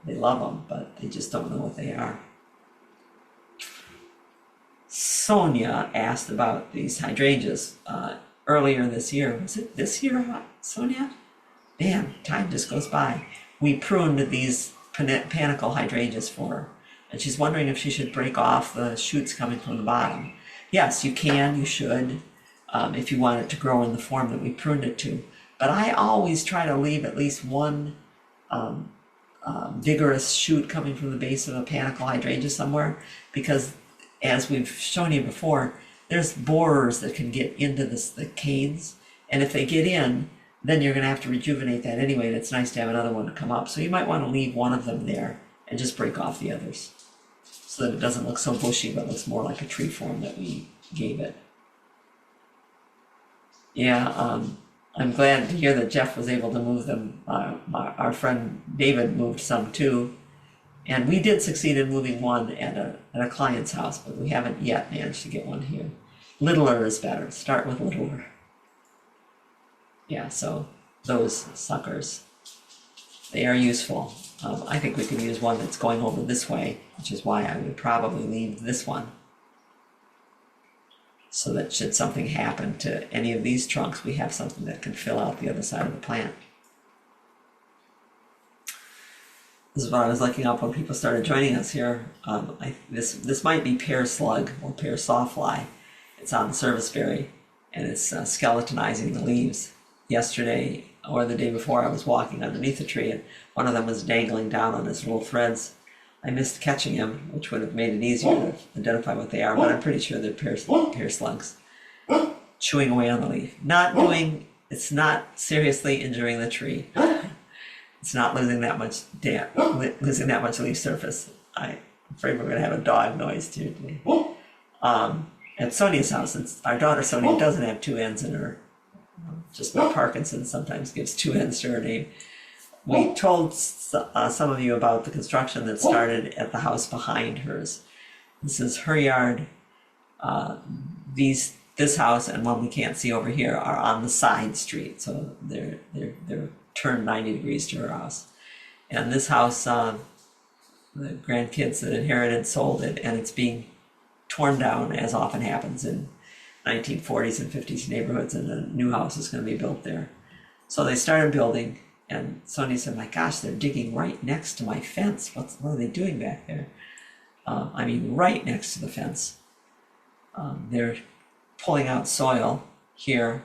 they love them, but they just don't know what they are. Sonia asked about these hydrangeas earlier this year. Was it this year, Sonia? Man, time just goes by. We pruned these panicle hydrangeas for her, and she's wondering if she should break off the shoots coming from the bottom. Yes, you can, you should, if you want it to grow in the form that we pruned it to. But I always try to leave at least one vigorous shoot coming from the base of a panicle hydrangea somewhere, because as we've shown you before, there's borers that can get into the canes, and if they get in, then you're going to have to rejuvenate that anyway, and it's nice to have another one to come up. So you might want to leave one of them there and just break off the others so that it doesn't look so bushy, but looks more like a tree form that we gave it. Yeah, I'm glad to hear that Jeff was able to move them. Our friend David moved some too. And we did succeed in moving one at a client's house, but we haven't yet managed to get one here. Littler is better. Start with littler. Yeah, so those suckers, they are useful. I think we could use one that's going over this way, which is why I would probably leave this one. So that should something happen to any of these trunks, we have something that can fill out the other side of the plant. This is what I was looking up when people started joining us here. This might be pear slug or pear sawfly. It's on serviceberry, and it's skeletonizing the leaves. Yesterday or the day before, I was walking underneath a tree, and one of them was dangling down on his little threads. I missed catching him, which would have made it easier to identify what they are, but I'm pretty sure they're pear slugs chewing away on the leaf. It's not seriously injuring the tree. It's not losing that much leaf surface. I'm afraid we're going to have a dog noise too today. At Sonia's house, our daughter Sonia doesn't have two N's in her. Just like Parkinson's sometimes gives two N's to her name. We told some of you about the construction that started at the house behind hers. This is her yard. This house and one we can't see over here are on the side street, so they're turned 90 degrees to her house. And this house, the grandkids that inherited sold it, and it's being torn down, as often happens in 1940s and 50s neighborhoods, and a new house is going to be built there. So they started building, and Sonia said, my gosh, they're digging right next to my fence. What are they doing back there? Right next to the fence. They're pulling out soil here,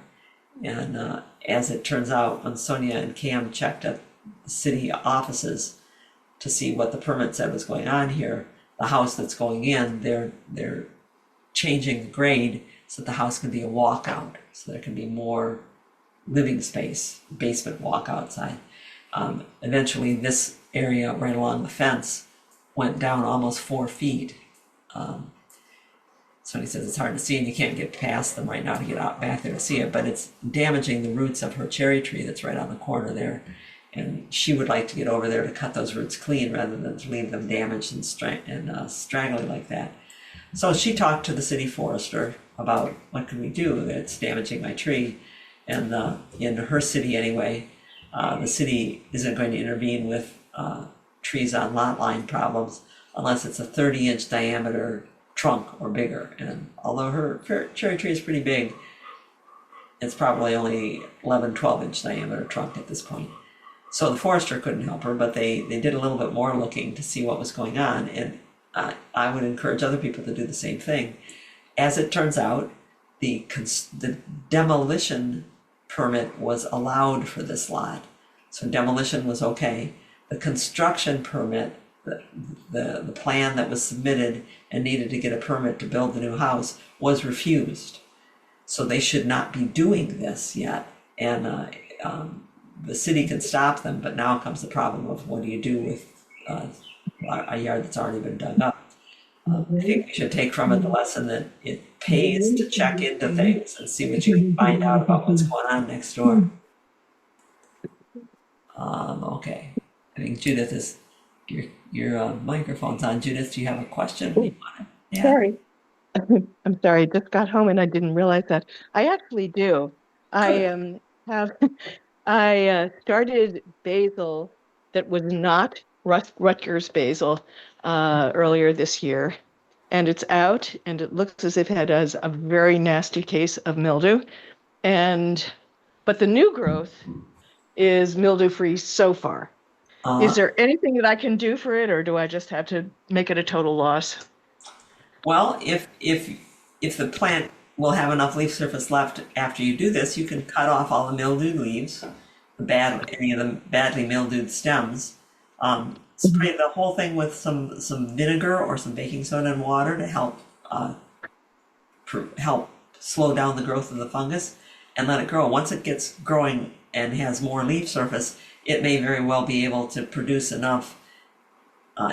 and as it turns out, when Sonia and Cam checked at the city offices to see what the permit said was going on here, the house that's going in, they're changing the grade so that the house can be a walkout, so there can be more living space, basement walk outside. Eventually, this area right along the fence went down almost 4 feet. Sonia says it's hard to see, and you can't get past them right now to get out back there to see it, but it's damaging the roots of her cherry tree that's right on the corner there. And she would like to get over there to cut those roots clean rather than to leave them damaged and straggly like that. So she talked to the city forester about what can we do, it's damaging my tree. And in her city anyway, the city isn't going to intervene with trees on lot line problems unless it's a 30-inch diameter trunk or bigger. And although her cherry tree is pretty big, it's probably only 11, 12-inch diameter trunk at this point. So the forester couldn't help her, but they did a little bit more looking to see what was going on, and I would encourage other people to do the same thing. As it turns out, the demolition permit was allowed for this lot. So demolition was okay. The construction permit the plan that was submitted and needed to get a permit to build the new house was refused. So they should not be doing this yet. And the city can stop them, but now comes the problem of what do you do with a yard that's already been dug up. I think we should take from it the lesson that it pays to check into things and see what you can find out about what's going on next door. Okay. I think Judith is, your microphone's on. Judith, do you have a question? You want to add? Sorry. I'm sorry, I just got home and I didn't realize that. I actually do. I have I started basil that was not Rutgers basil earlier this year, and it's out, and it looks as if it has a very nasty case of mildew. But the new growth is mildew-free so far. Is there anything that I can do for it, or do I just have to make it a total loss? Well, if the plant will have enough leaf surface left after you do this, you can cut off all the mildewed leaves, any of the badly mildewed stems. Spray the whole thing with some vinegar or some baking soda and water to help slow down the growth of the fungus, and let it grow. Once it gets growing and has more leaf surface, it may very well be able to produce enough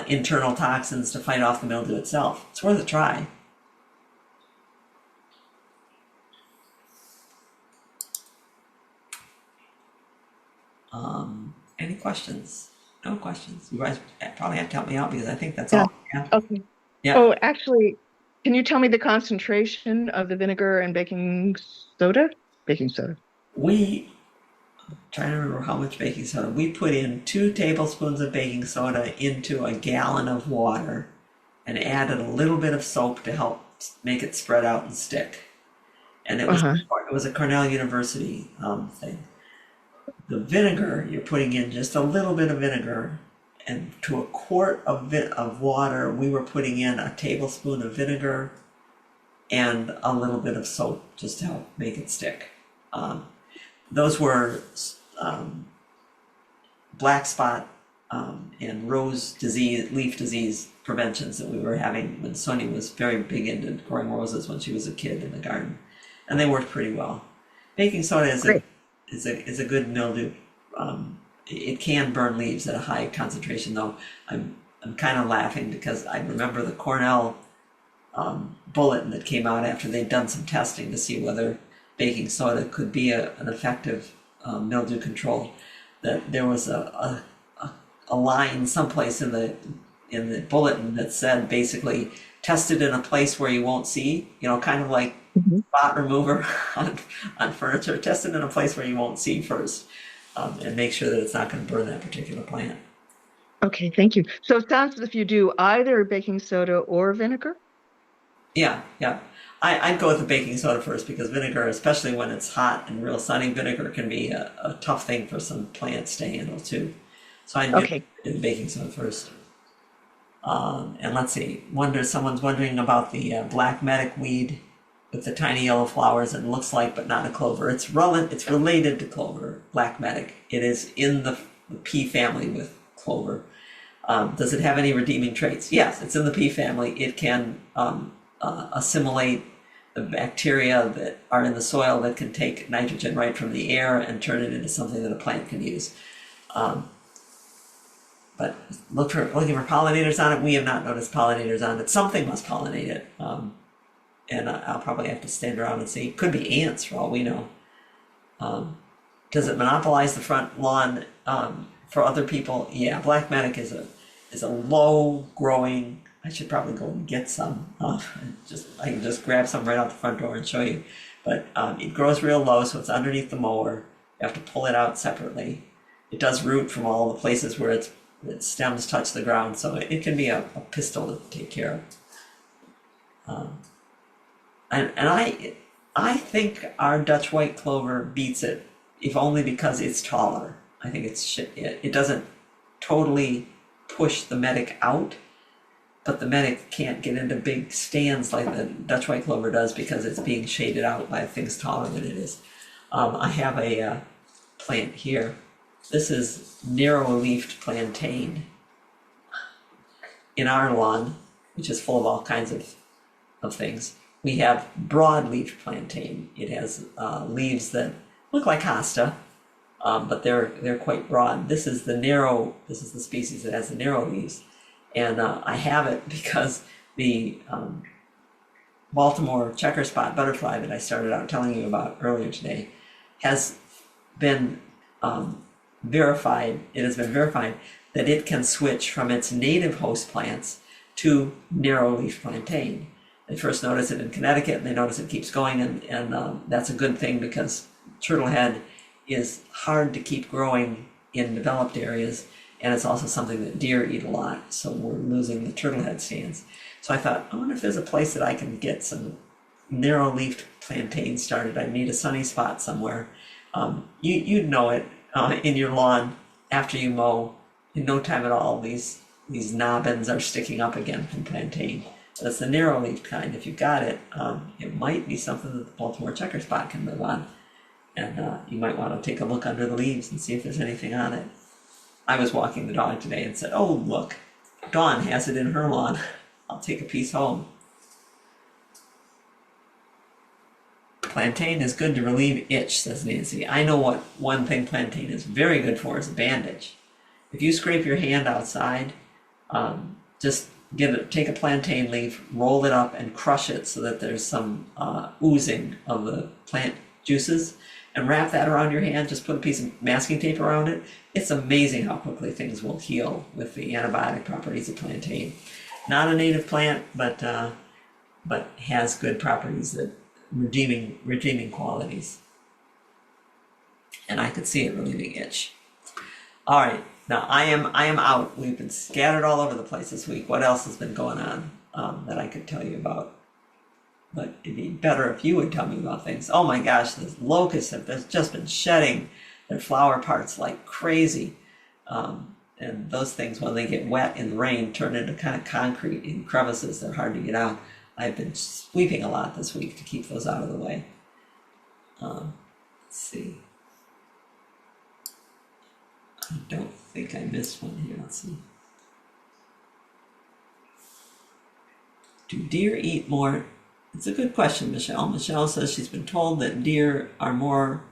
internal toxins to fight off the mildew itself. It's worth a try. Any questions? No questions. You guys probably have to help me out because I think that's all. Yeah. Okay. Yeah. Oh, actually, can you tell me the concentration of the vinegar and baking soda? Baking soda. Trying to remember how much baking soda. We put in 2 tablespoons of baking soda into a gallon of water and added a little bit of soap to help make it spread out and stick. And it was a Cornell University thing. The vinegar, you're putting in just a little bit of vinegar, and to a quart of water, we were putting in a tablespoon of vinegar and a little bit of soap just to help make it stick. Those were black spot and rose disease, leaf disease preventions that we were having when Sonia was very big into growing roses when she was a kid in the garden, and they worked pretty well. Baking soda is a good mildew. It can burn leaves at a high concentration, though. I'm kind of laughing because I remember the Cornell bulletin that came out after they'd done some testing to see whether baking soda could be an effective mildew control. That there was a line someplace in the bulletin that said basically tested in a place where you won't see, kind of like spot remover on furniture. Tested in a place where you won't see first, and make sure that it's not going to burn that particular plant. Okay, thank you. So it sounds as if you do either baking soda or vinegar? Yeah. I'd go with the baking soda first because vinegar, especially when it's hot and real sunny, vinegar can be a tough thing for some plants to handle too. So I'd do the baking soda first. And let's see, someone's wondering about the black medic weed with the tiny yellow flowers, and looks like, but not a clover. It's related to clover, black medic. It is in the pea family with clover. Does it have any redeeming traits? Yes, it's in the pea family. It can assimilate the bacteria that are in the soil that can take nitrogen right from the air and turn it into something that a plant can use. But looking for pollinators on it. We have not noticed pollinators on it. Something must pollinate it. And I'll probably have to stand around and see. Could be ants for all we know. Does it monopolize the front lawn for other people? Yeah, black medic is a low growing. I should probably go and get some. I can just grab some right out the front door and show you. But it grows real low, so it's underneath the mower. You have to pull it out separately. It does root from all the places where its stems touch the ground, so it can be a pistol to take care of. And I think our Dutch white clover beats it, if only because it's taller. I think it doesn't totally push the medic out, but the medic can't get into big stands like the Dutch white clover does because it's being shaded out by things taller than it is. I have a plant here. This is narrow-leafed plantain. in our lawn, which is full of all kinds of things, we have broadleaf plantain. It has leaves that look like hosta, but they're quite broad. This is the species that has the narrow leaves, and I have it because the Baltimore checker spot butterfly that I started out telling you about earlier today has been verified. It has been verified that it can switch from its native host plants to narrow leaf plantain. They first noticed it in Connecticut, and they notice it keeps going, and that's a good thing because turtlehead is hard to keep growing in developed areas, and it's also something that deer eat a lot, so we're losing the turtlehead stands. So I thought, I wonder if there's a place that I can get some narrow-leafed plantain started. I need a sunny spot somewhere. You'd know it in your lawn after you mow. In no time at all, these nobbins are sticking up again from plantain. That's the narrow-leafed kind. If you got it, it might be something that the Baltimore checker spot can live on. And you might want to take a look under the leaves and see if there's anything on it. I was walking the dog today and said, oh, look, Dawn has it in her lawn. I'll take a piece home. Plantain is good to relieve itch, says Nancy. I know what one thing plantain is very good for is a bandage. If you scrape your hand outside, just take a plantain leaf, roll it up, and crush it so that there's some oozing of the plant juices, and wrap that around your hand. Just put a piece of masking tape around it. It's amazing how quickly things will heal with the antibiotic properties of plantain. Not a native plant, but has good properties, that redeeming qualities. And I could see it relieving itch. All right, now I am out. We've been scattered all over the place this week. What else has been going on that I could tell you about? But it'd be better if you would tell me about things. Oh my gosh, the locusts have just been shedding their flower parts like crazy. And those things, when they get wet in the rain, turn into kind of concrete in crevices. They're hard to get out. I've been sweeping a lot this week to keep those out of the way. Let's see. I don't think I missed one here. Let's see. Do deer eat more? It's a good question, Michelle. Michelle says she's been told that deer are more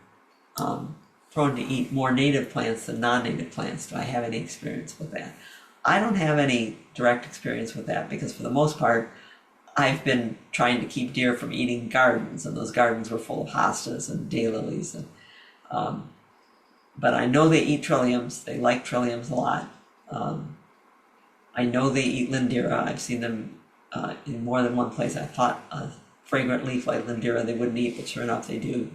prone to eat more native plants than non-native plants. Do I have any experience with that? I don't have any direct experience with that because for the most part, I've been trying to keep deer from eating gardens, and those gardens were full of hostas and daylilies. But I know they eat trilliums. They like trilliums a lot. I know they eat lindera. I've seen them in more than one place. I thought a fragrant leaf like lindera they wouldn't eat, but sure enough they do.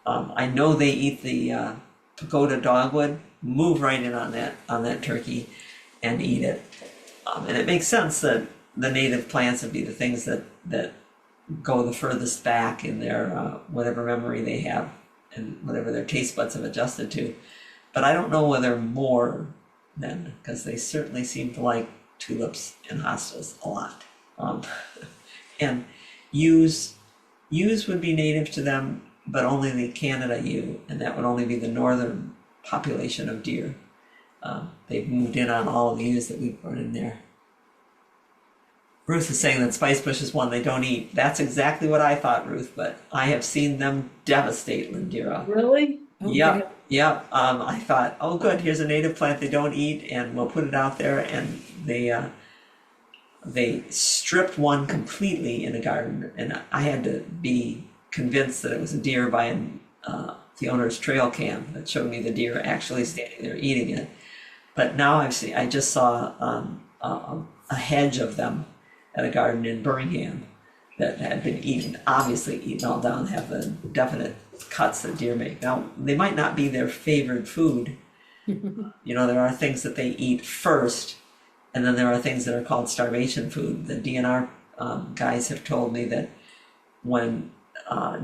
I know they eat the pagoda dogwood. Move right in on that turkey and eat it. And it makes sense that the native plants would be the things that go the furthest back in their whatever memory they have and whatever their taste buds have adjusted to. But I don't know whether more than, because they certainly seem to like tulips and hostas a lot. And yews would be native to them, but only the Canada yew, and that would only be the northern population of deer. They've moved in on all of the yews that we've brought in there. Ruth is saying that spicebush is one they don't eat. That's exactly what I thought, Ruth, but I have seen them devastate lindera. Really? Okay. Yep. I thought, oh good, here's a native plant they don't eat, and we'll put it out there, and they stripped one completely in a garden, and I had to be convinced that it was a deer by the owner's trail cam that showed me the deer actually standing there eating it. But now I just saw a hedge of them at a garden in Birmingham that had been obviously eaten all down, have the definite cuts that deer make. Now, they might not be their favorite food. There are things that they eat first, and then there are things that are called starvation food. The DNR guys have told me that when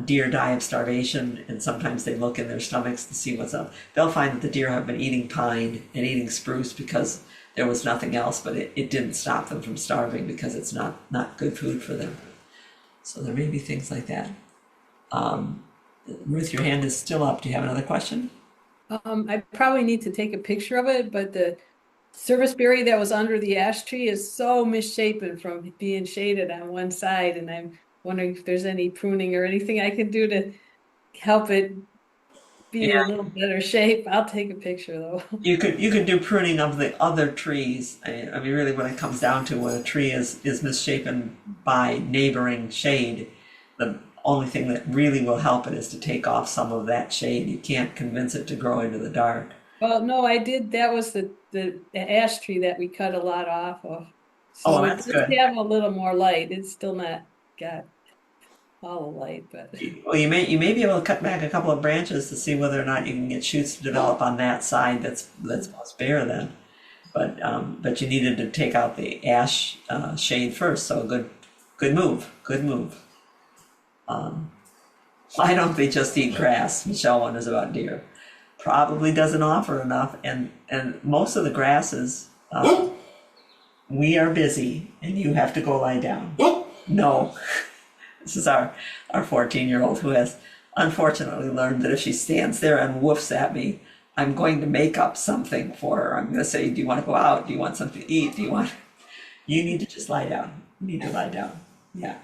deer die of starvation, and sometimes they look in their stomachs to see what's up, they'll find that the deer have been eating pine and eating spruce because there was nothing else, but it didn't stop them from starving because it's not good food for them. So there may be things like that. Ruth, your hand is still up. Do you have another question? I probably need to take a picture of it, but serviceberry that was under the ash tree is so misshapen from being shaded on one side, and I'm wondering if there's any pruning or anything I can do to help it be a little better shape. I'll take a picture though. You could do pruning of the other trees. I mean, really, when it comes down to when a tree is misshapen by neighboring shade, the only thing that really will help it is to take off some of that shade. You can't convince it to grow into the dark. Well, no, I did. That was the ash tree that we cut a lot off of. Oh, So it that's does good. have a little more light. It's still not got all the light, but Well, you may be able to cut back a couple of branches to see whether or not you can get shoots to develop on that side that's most bare then. But you needed to take out the ash shade first. So good move. Why don't they just eat grass? Michelle wonders about deer. Probably doesn't offer enough, and most of the grasses, we are busy, and you have to go lie down. No, this is our 14-year-old who has unfortunately learned that if she stands there and woofs at me, I'm going to make up something for her. I'm going to say, do you want to go out? Do you want something to eat? You need to just lie down. You need to lie down. Yeah.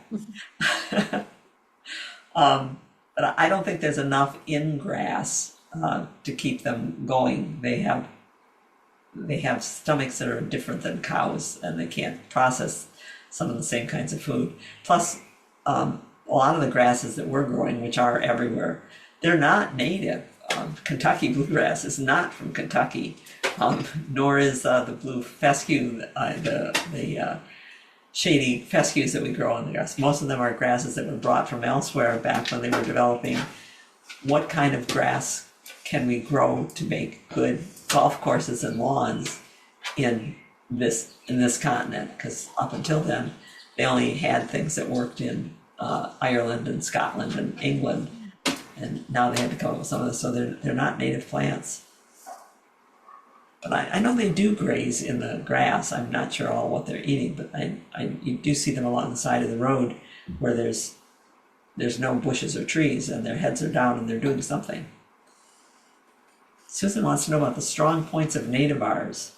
But I don't think there's enough in grass to keep them going. They have stomachs that are different than cows, and they can't process some of the same kinds of food. Plus, a lot of the grasses that we're growing, which are everywhere, they're not native. Kentucky bluegrass is not from Kentucky, nor is the blue fescue, the shady fescues that we grow in the grass. Most of them are grasses that were brought from elsewhere back when they were developing what kind of grass can we grow to make good golf courses and lawns in this continent, because up until then they only had things that worked in Ireland and Scotland and England, and now they had to come up with some of this, so they're not native plants. But I know they do graze in the grass. I'm not sure all what they're eating, but you do see them along the side of the road where there's no bushes or trees, and their heads are down and they're doing something. Susan wants to know about the strong points of nativars.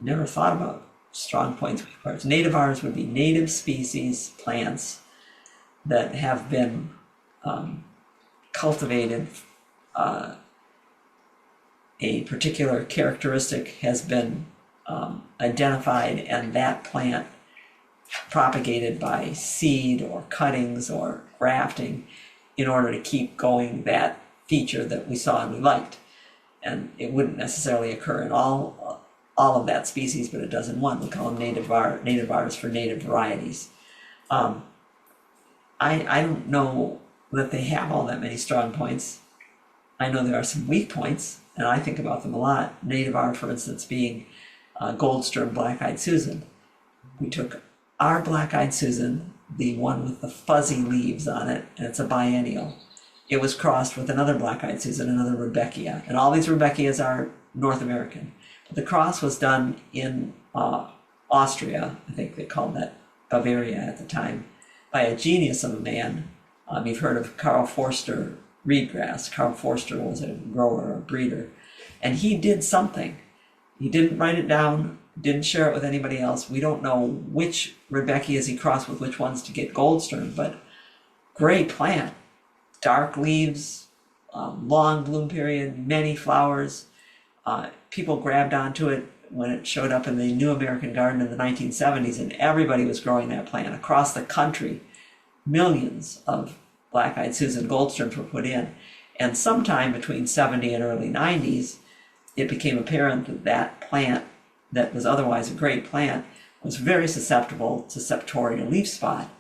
Never thought about strong points. Nativars would be native species plants that have been cultivated. A particular characteristic has been identified, and that plant propagated by seed or cuttings or grafting in order to keep going that feature that we saw and we liked. And it wouldn't necessarily occur in all of that species, but it does in one. We call them nativars for native varieties. I don't know that they have all that many strong points. I know there are some weak points, and I think about them a lot. Nativar, for instance, being Goldstern Black-Eyed Susan. We took our Black-Eyed Susan, the one with the fuzzy leaves on it, and it's a biennial. It was crossed with another Black-Eyed Susan, another Rebeckia, and all these Rebeckias are North American. But the cross was done in Austria, I think they called that Bavaria at the time, by a genius of a man. You've heard of Karl Forster reedgrass. Karl Forster was a grower, a breeder, and he did something. He didn't write it down, didn't share it with anybody else. We don't know which Rebeckias he crossed with which ones to get Goldstern, but great plant. Dark leaves, long bloom period, many flowers. People grabbed onto it when it showed up in the New American Garden in the 1970s, and everybody was growing that plant across the country. Millions of Black-Eyed Susan Goldsterns were put in, and sometime between 70 and early 90s, it became apparent that that plant, that was otherwise a great plant, was very susceptible to septoria leaf spot.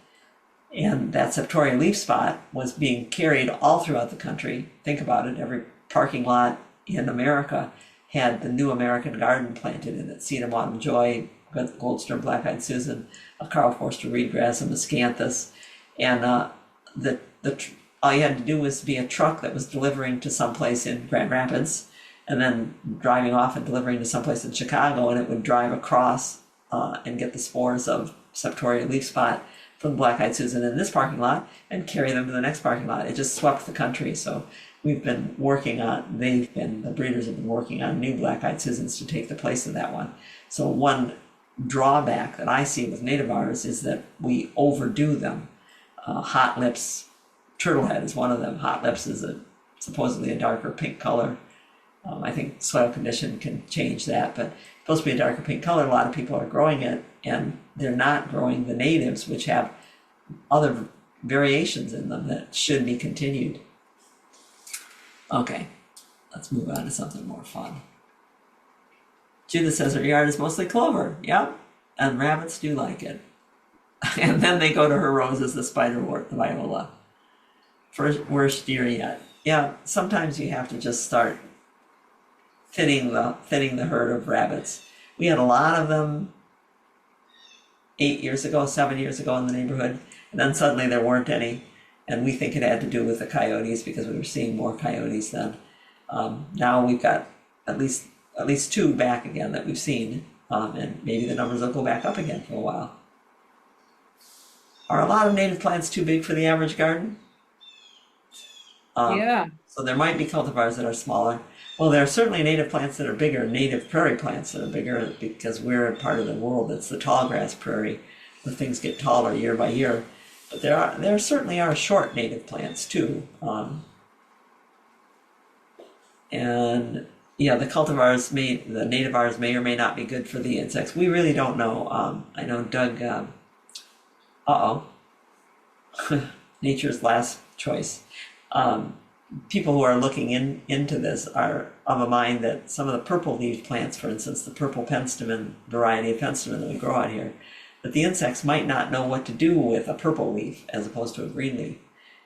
And that septoria leaf spot was being carried all throughout the country. Think about it, every parking lot in America had the New American Garden planted in it. Sedum Autumn Joy, Goldstern Black-Eyed Susan, a Karl Forster reedgrass, a miscanthus, and all you had to do was be a truck that was delivering to someplace in Grand Rapids, and then driving off and delivering to someplace in Chicago, and it would drive across and get the spores of septoria leaf spot from Black-Eyed Susan in this parking lot and carry them to the next parking lot. It just swept the country. So they've been, the breeders have been working on new black-eyed Susans to take the place of that one. So one drawback that I see with nativars is that we overdo them. Hot Lips, Turtlehead is one of them. Hot Lips is supposedly a darker pink color. I think soil condition can change that, but it's supposed to be a darker pink color. A lot of people are growing it, and they're not growing the natives, which have other variations in them that should be continued. Okay, let's move on to something more fun. Judith says her yard is mostly clover. Yep, and rabbits do like it. And then they go to her roses, the spiderwort, the viola. Worst year yet. Yeah, sometimes you have to just start thinning the herd of rabbits. We had a lot of them 7 years ago in the neighborhood, and then suddenly there weren't any, and we think it had to do with the coyotes because we were seeing more coyotes then. Now we've got at least 2 back again that we've seen, and maybe the numbers will go back up again for a while. Are a lot of native plants too big for the average garden? Yeah. So there might be cultivars that are smaller. Well, there are certainly native plants that are bigger, native prairie plants that are bigger, because we're a part of the world that's the tall grass prairie, where things get taller year by year. But there certainly are short native plants too. And yeah, the nativars may or may not be good for the insects. We really don't know. I know Doug, nature's last choice. People who are looking into this are of a mind that some of the purple leaf plants, for instance, the purple penstemon variety of penstemon that we grow out here, that the insects might not know what to do with a purple leaf as opposed to a green leaf.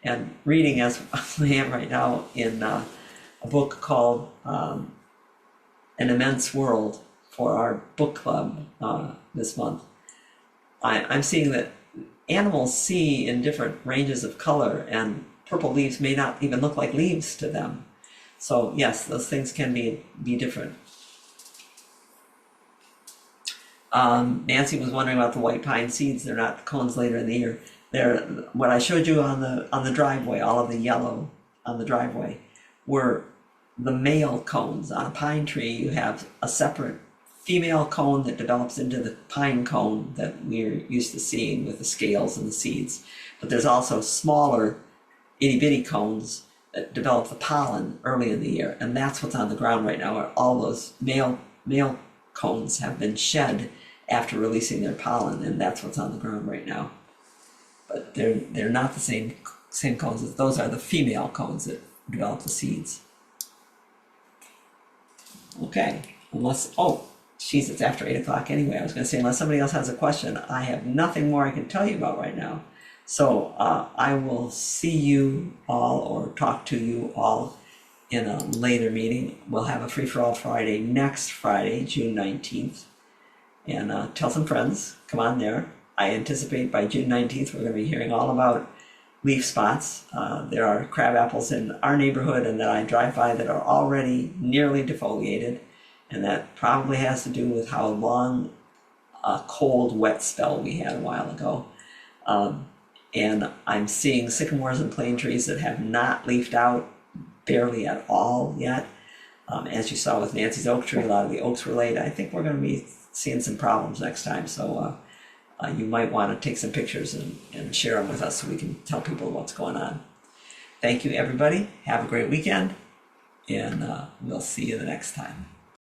And reading, as I am right now, in a book called An Immense World for our book club this month, I'm seeing that animals see in different ranges of color, and purple leaves may not even look like leaves to them. So yes, those things can be different. Nancy was wondering about the white pine seeds. They're not cones later in the year. They're what I showed you on the driveway. All of the yellow on the driveway were the male cones. On a pine tree, you have a separate female cone that develops into the pine cone that we're used to seeing with the scales and the seeds. But there's also smaller itty bitty cones that develop the pollen early in the year, and that's what's on the ground right now, where all those male cones have been shed after releasing their pollen, and that's what's on the ground right now. But they're not the same cones as those are the female cones that develop the seeds. Okay, it's after 8 o'clock anyway. I was going to say, unless somebody else has a question, I have nothing more I can tell you about right now. So I will see you all or talk to you all in a later meeting. We'll have a Free4All Friday next Friday, June 19th. And tell some friends, come on there. I anticipate by June 19th we're going to be hearing all about leaf spots. There are crab apples in our neighborhood and that I drive by that are already nearly defoliated. And that probably has to do with how long a cold, wet spell we had a while ago. And I'm seeing sycamores and plane trees that have not leafed out barely at all yet. As you saw with Nancy's oak tree, a lot of the oaks were late. I think we're going to be seeing some problems next time. So you might want to take some pictures and share them with us so we can tell people what's going on. Thank you, everybody. Have a great weekend, and we'll see you the next time.